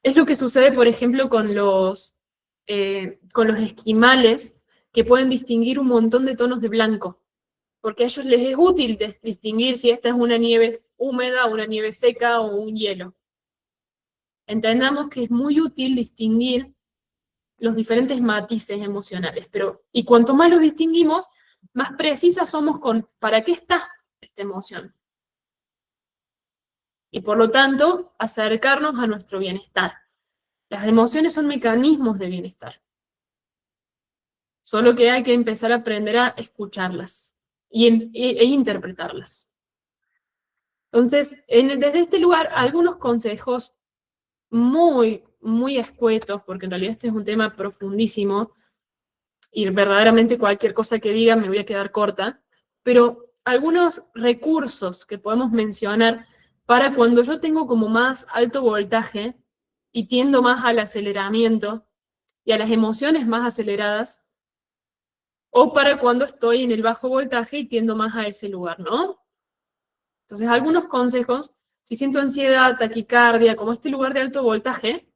Es lo que sucede, por ejemplo, con los esquimales, que pueden distinguir un montón de tonos de blanco, porque a ellos les es útil distinguir si esta es una nieve húmeda, una nieve seca o un hielo. Entendamos que es muy útil distinguir los diferentes matices emocionales, y cuanto más los distinguimos, más precisas somos con para qué está esta emoción. Y por lo tanto, acercarnos a nuestro bienestar. Las emociones son mecanismos de bienestar. Solo que hay que empezar a aprender a escucharlas e interpretarlas. Entonces, desde este lugar, algunos consejos muy, muy escuetos, porque en realidad este es un tema profundísimo, y verdaderamente cualquier cosa que diga me voy a quedar corta, pero algunos recursos que podemos mencionar para cuando yo tengo como más alto voltaje y tiendo más al aceleramiento y a las emociones más aceleradas, o para cuando estoy en el bajo voltaje y tiendo más a ese lugar, ¿no? Entonces, algunos consejos, si siento ansiedad, taquicardia, como este lugar de alto voltaje,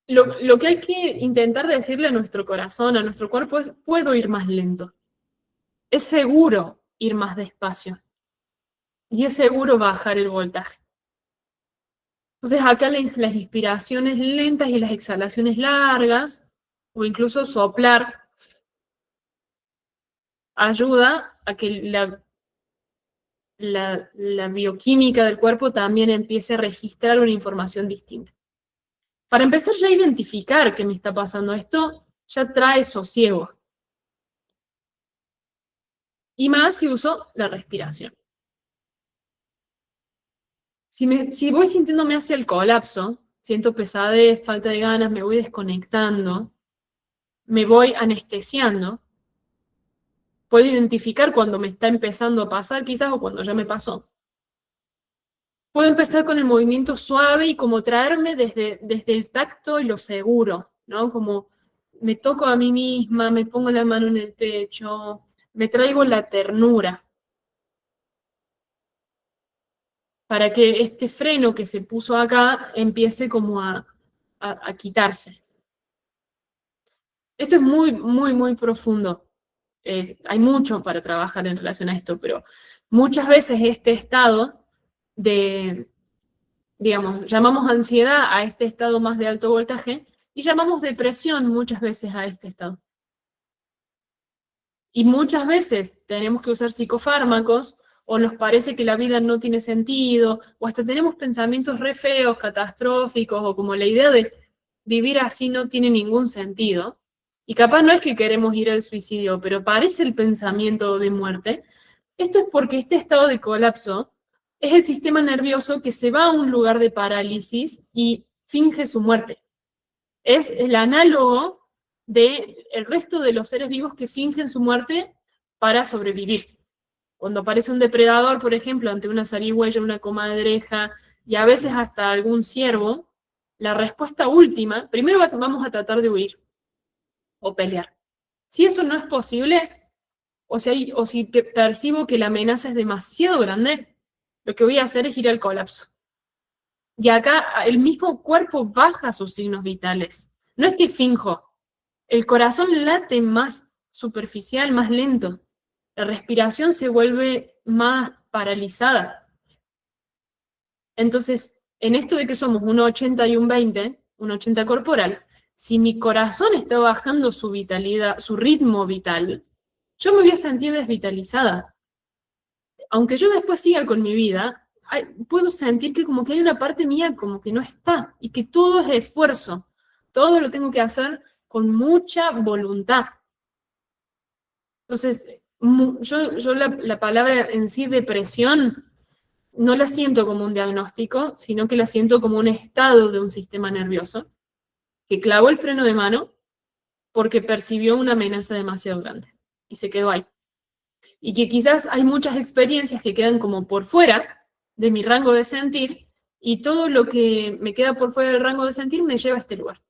lo que hay que intentar decirle a nuestro corazón, a nuestro cuerpo, es: puedo ir más lento. Es seguro ir más despacio. Y es seguro bajar el voltaje. Entonces, acá las inspiraciones lentas y las exhalaciones largas, o incluso soplar, ayuda a que la bioquímica del cuerpo también empiece a registrar una información distinta. Para empezar ya a identificar qué me está pasando, esto ya trae sosiego. Y más si uso la respiración. Si voy sintiéndome hacia el colapso, siento pesadez, falta de ganas, me voy desconectando, me voy anestesiando, puedo identificar cuando me está empezando a pasar quizás o cuando ya me pasó. Puedo empezar con el movimiento suave y como traerme desde el tacto y lo seguro, ¿no? Como me toco a mí misma, me pongo la mano en el pecho, me traigo la ternura para que este freno que se puso acá empiece como a quitarse. Esto es muy, muy, muy profundo. Hay mucho para trabajar en relación a esto, pero muchas veces este estado digamos, llamamos ansiedad a este estado más de alto voltaje y llamamos depresión muchas veces a este estado. Y muchas veces tenemos que usar psicofármacos o nos parece que la vida no tiene sentido o hasta tenemos pensamientos re feos, catastróficos o como la idea de vivir así no tiene ningún sentido. Y capaz no es que queremos ir al suicidio, pero parece el pensamiento de muerte. Esto es porque este estado de colapso es el sistema nervioso que se va a un lugar de parálisis y finge su muerte. Es el análogo del resto de los seres vivos que fingen su muerte para sobrevivir. Cuando aparece un depredador, por ejemplo, ante una zarigüeya, una comadreja y a veces hasta algún ciervo, la respuesta última, primero vamos a tratar de huir o pelear. Si eso no es posible, o si percibo que la amenaza es demasiado grande, lo que voy a hacer es ir al colapso. Y acá el mismo cuerpo baja sus signos vitales. No es que finjo. El corazón late más superficial, más lento. La respiración se vuelve más paralizada. Entonces, en esto de que somos un 80 y un 20, un 80 corporal, si mi corazón está bajando su vitalidad, su ritmo vital, yo me voy a sentir desvitalizada. Aunque yo después siga con mi vida, puedo sentir que como que hay una parte mía como que no está y que todo es esfuerzo. Todo lo tengo que hacer con mucha voluntad. Entonces, yo la palabra en sí depresión no la siento como un diagnóstico, sino que la siento como un estado de un sistema nervioso que clavó el freno de mano porque percibió una amenaza demasiado grande y se quedó ahí. Y que quizás hay muchas experiencias que quedan como por fuera de mi rango de sentir y todo lo que me queda por fuera del rango de sentir me lleva a este lugar.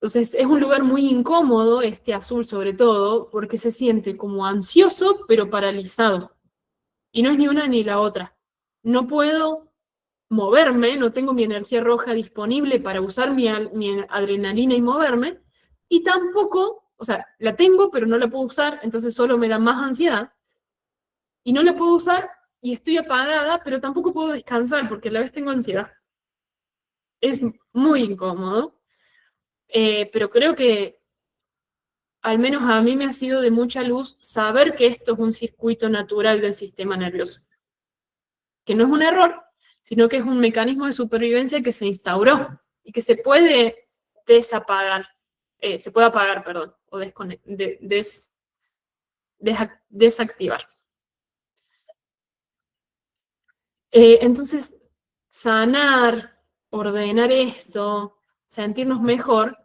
Entonces es un lugar muy incómodo, este azul sobre todo, porque se siente como ansioso pero paralizado. Y no es ni una ni la otra. No puedo moverme, no tengo mi energía roja disponible para usar mi adrenalina y moverme, y tampoco, o sea, la tengo, pero no la puedo usar, entonces solo me da más ansiedad, y no la puedo usar y estoy apagada, pero tampoco puedo descansar porque a la vez tengo ansiedad. Es muy incómodo, pero creo que al menos a mí me ha sido de mucha luz saber que esto es un circuito natural del sistema nervioso, que no es un error, sino que es un mecanismo de supervivencia que se instauró y que se puede desapagar, se puede apagar, perdón, o desactivar. Entonces, sanar, ordenar esto, sentirnos mejor,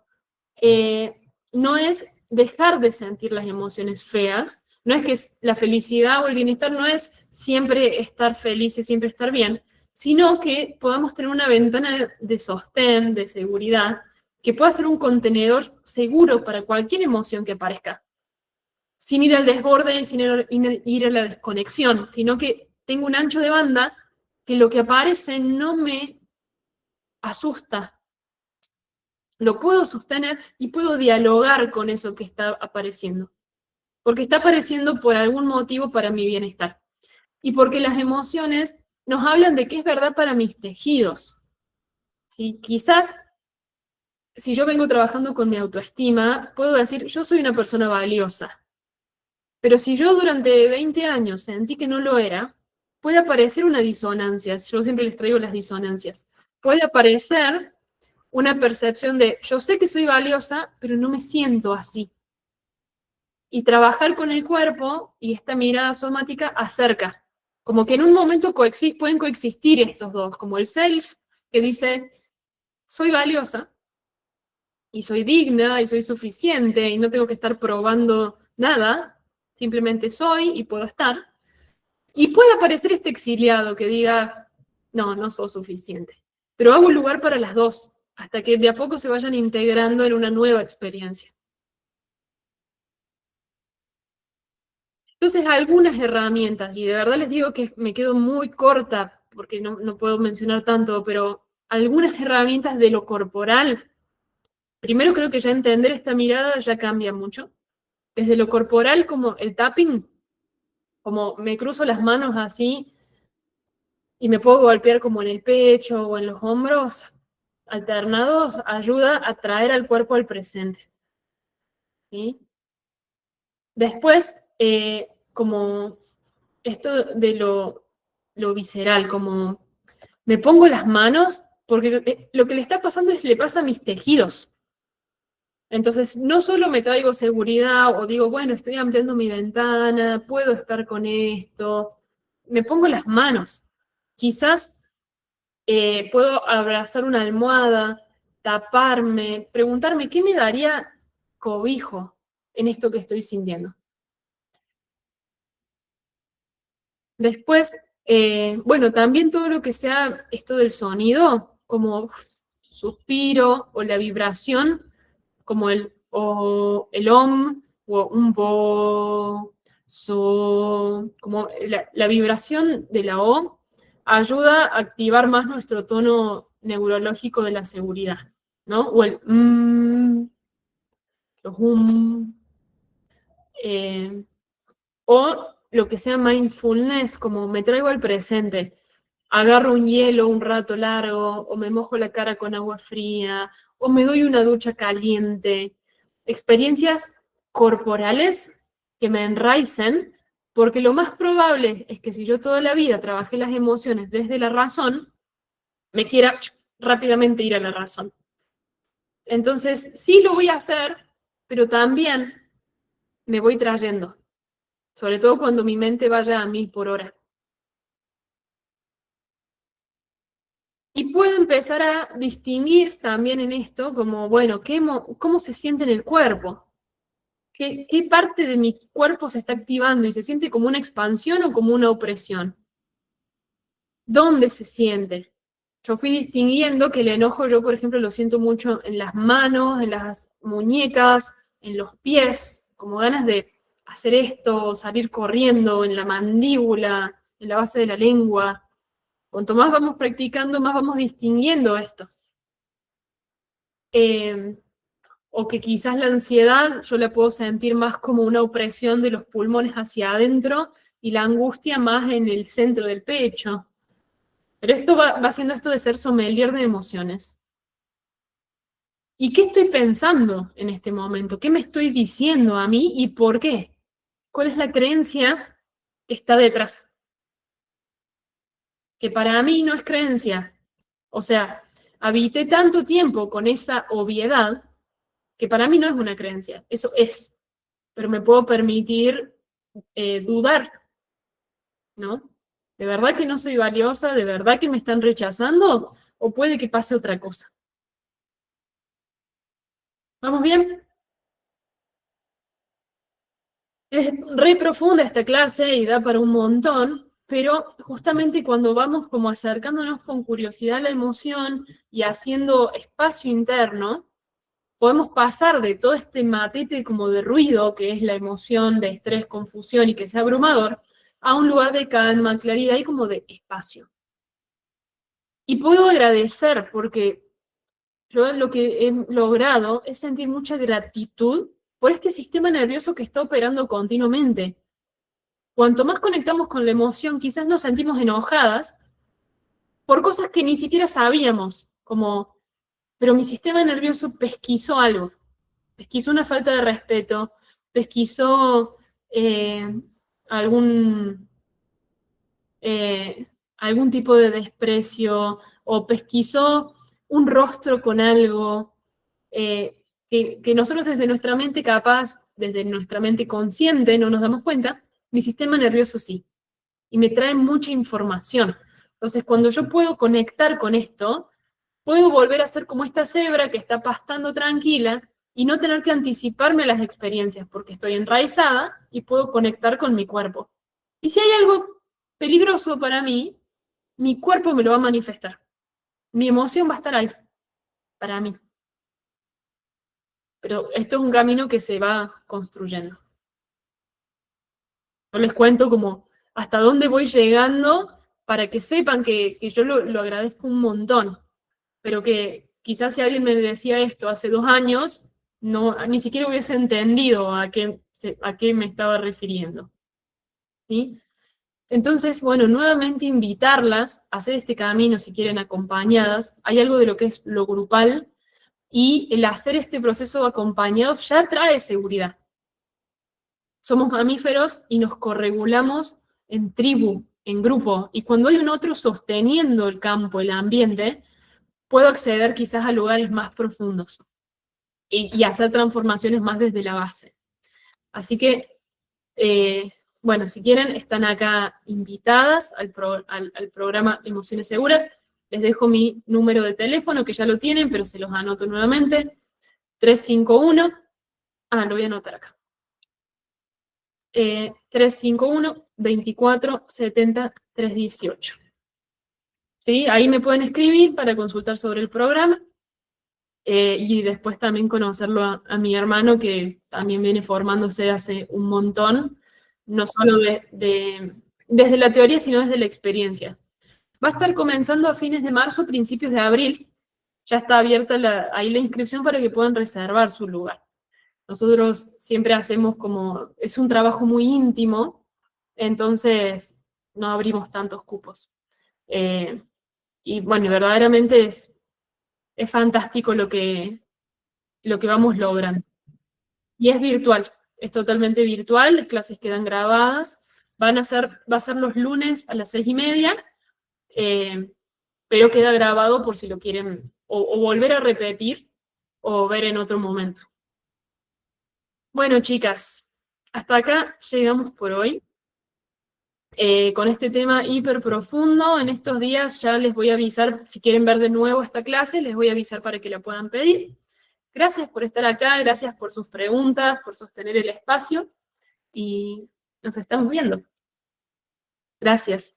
no es dejar de sentir las emociones feas, no es que la felicidad o el bienestar no es siempre estar feliz y siempre estar bien, sino que podamos tener una ventana de sostén, de seguridad, que pueda ser un contenedor seguro para cualquier emoción que aparezca, sin ir al desborde, sin ir a la desconexión, sino que tengo un ancho de banda que lo que aparece no me asusta. Lo puedo sostener y puedo dialogar con eso que está apareciendo. Porque está apareciendo por algún motivo para mi bienestar. Y porque las emociones nos hablan de qué es verdad para mis tejidos. ¿Sí? Quizás, si yo vengo trabajando con mi autoestima, puedo decir, yo soy una persona valiosa. Pero si yo durante 20 años sentí que no lo era, puede aparecer una disonancia. Yo siempre les traigo las disonancias. Puede aparecer una percepción de, yo sé que soy valiosa, pero no me siento así. Y trabajar con el cuerpo y esta mirada somática acerca. Como que en un momento pueden coexistir estos dos, como el self, que dice, soy valiosa, y soy digna, y soy suficiente, y no tengo que estar probando nada, simplemente soy y puedo estar. Y puede aparecer este exiliado que diga, no, no sos suficiente. Pero hago lugar para las dos, hasta que de a poco se vayan integrando en una nueva experiencia. Entonces, algunas herramientas, y de verdad les digo que me quedo muy corta, porque no puedo mencionar tanto, pero algunas herramientas de lo corporal. Primero creo que ya entender esta mirada ya cambia mucho. Desde lo corporal, como el tapping, como me cruzo las manos así, y me puedo golpear como en el pecho o en los hombros, alternados, ayuda a traer al cuerpo al presente. ¿Sí? Después, como esto de lo visceral, como me pongo las manos, porque lo que le está pasando es le pasa a mis tejidos. Entonces, no solo me traigo seguridad o digo, bueno, estoy ampliando mi ventana, puedo estar con esto, me pongo las manos. Quizás puedo abrazar una almohada, taparme, preguntarme qué me daría cobijo en esto que estoy sintiendo. Después, Bueno, también todo lo que sea esto del sonido, como suspiro o la vibración, como o el om o un bo, so, como la vibración de la o ayuda a activar más nuestro tono neurológico de la seguridad, ¿no? O el los eh, o lo que sea mindfulness, como me traigo al presente, agarro un hielo un rato largo, o me mojo la cara con agua fría, o me doy una ducha caliente. Experiencias corporales que me enraicen, porque lo más probable es que si yo toda la vida trabajé las emociones desde la razón, me quiera rápidamente ir a la razón. Entonces, sí lo voy a hacer, pero también me voy trayendo, sobre todo cuando mi mente vaya a 1000 por hora. Y puedo empezar a distinguir también en esto como, bueno, ¿cómo se siente en el cuerpo? ¿Qué parte de mi cuerpo se está activando y se siente como una expansión o como una opresión? ¿Dónde se siente? Yo fui distinguiendo que el enojo yo, por ejemplo, lo siento mucho en las manos, en las muñecas, en los pies, como ganas de hacer esto, salir corriendo, en la mandíbula, en la base de la lengua. Cuanto más vamos practicando, más vamos distinguiendo esto. O que quizás la ansiedad yo la puedo sentir más como una opresión de los pulmones hacia adentro y la angustia más en el centro del pecho. Pero esto va haciendo esto de ser sommelier de emociones. ¿Y qué estoy pensando en este momento? ¿Qué me estoy diciendo a mí y por qué? ¿Cuál es la creencia que está detrás? Que para mí no es creencia. O sea, habité tanto tiempo con esa obviedad que para mí no es una creencia, eso es. Pero me puedo permitir dudar, ¿no? ¿De verdad que no soy valiosa? ¿De verdad que me están rechazando? ¿O puede que pase otra cosa? ¿Vamos bien? Es re profunda esta clase y da para un montón, pero justamente cuando vamos como acercándonos con curiosidad a la emoción y haciendo espacio interno, podemos pasar de todo este matete como de ruido, que es la emoción de estrés, confusión y que sea abrumador, a un lugar de calma, claridad y como de espacio. Y puedo agradecer porque yo lo que he logrado es sentir mucha gratitud por este sistema nervioso que está operando continuamente. Cuanto más conectamos con la emoción, quizás nos sentimos enojadas por cosas que ni siquiera sabíamos, como, pero mi sistema nervioso pesquisó algo, pesquisó una falta de respeto, pesquisó eh, algún, algún tipo de desprecio o pesquisó un rostro con algo que nosotros desde nuestra mente capaz, desde nuestra mente consciente, no nos damos cuenta, mi sistema nervioso sí, y me trae mucha información. Entonces, cuando yo puedo conectar con esto, puedo volver a ser como esta cebra que está pastando tranquila y no tener que anticiparme a las experiencias porque estoy enraizada y puedo conectar con mi cuerpo. Y si hay algo peligroso para mí, mi cuerpo me lo va a manifestar. Mi emoción va a estar ahí, para mí. Pero esto es un camino que se va construyendo. Yo les cuento como hasta dónde voy llegando para que sepan que yo lo agradezco un montón, pero que quizás si alguien me decía esto hace 2 años, no, ni siquiera hubiese entendido a qué me estaba refiriendo. ¿Sí? Entonces, bueno, nuevamente invitarlas a hacer este camino si quieren acompañadas. Hay algo de lo que es lo grupal y el hacer este proceso acompañado ya trae seguridad. Somos mamíferos y nos corregulamos en tribu, en grupo, y cuando hay un otro sosteniendo el campo, el ambiente, puedo acceder quizás a lugares más profundos y hacer transformaciones más desde la base. Así que, bueno, si quieren, están acá invitadas al programa Emociones Seguras. Les dejo mi número de teléfono, que ya lo tienen, pero se los anoto nuevamente. 351, lo voy a anotar acá. 351 24 70 318. ¿Sí? Ahí me pueden escribir para consultar sobre el programa y después también conocerlo a mi hermano, que también viene formándose hace un montón, no solo desde la teoría, sino desde la experiencia. Va a estar comenzando a fines de marzo, principios de abril. Ya está abierta ahí la inscripción para que puedan reservar su lugar. Nosotros siempre hacemos es un trabajo muy íntimo, entonces no abrimos tantos cupos. Y bueno, verdaderamente es fantástico lo que vamos logrando. Y es virtual, es totalmente virtual, las clases quedan grabadas, va a ser los lunes a las 6:30, pero queda grabado por si lo quieren o volver a repetir o ver en otro momento. Bueno, chicas, hasta acá llegamos por hoy. Con este tema hiper profundo, en estos días ya les voy a avisar, si quieren ver de nuevo esta clase, les voy a avisar para que la puedan pedir. Gracias por estar acá, gracias por sus preguntas, por sostener el espacio y nos estamos viendo. Gracias.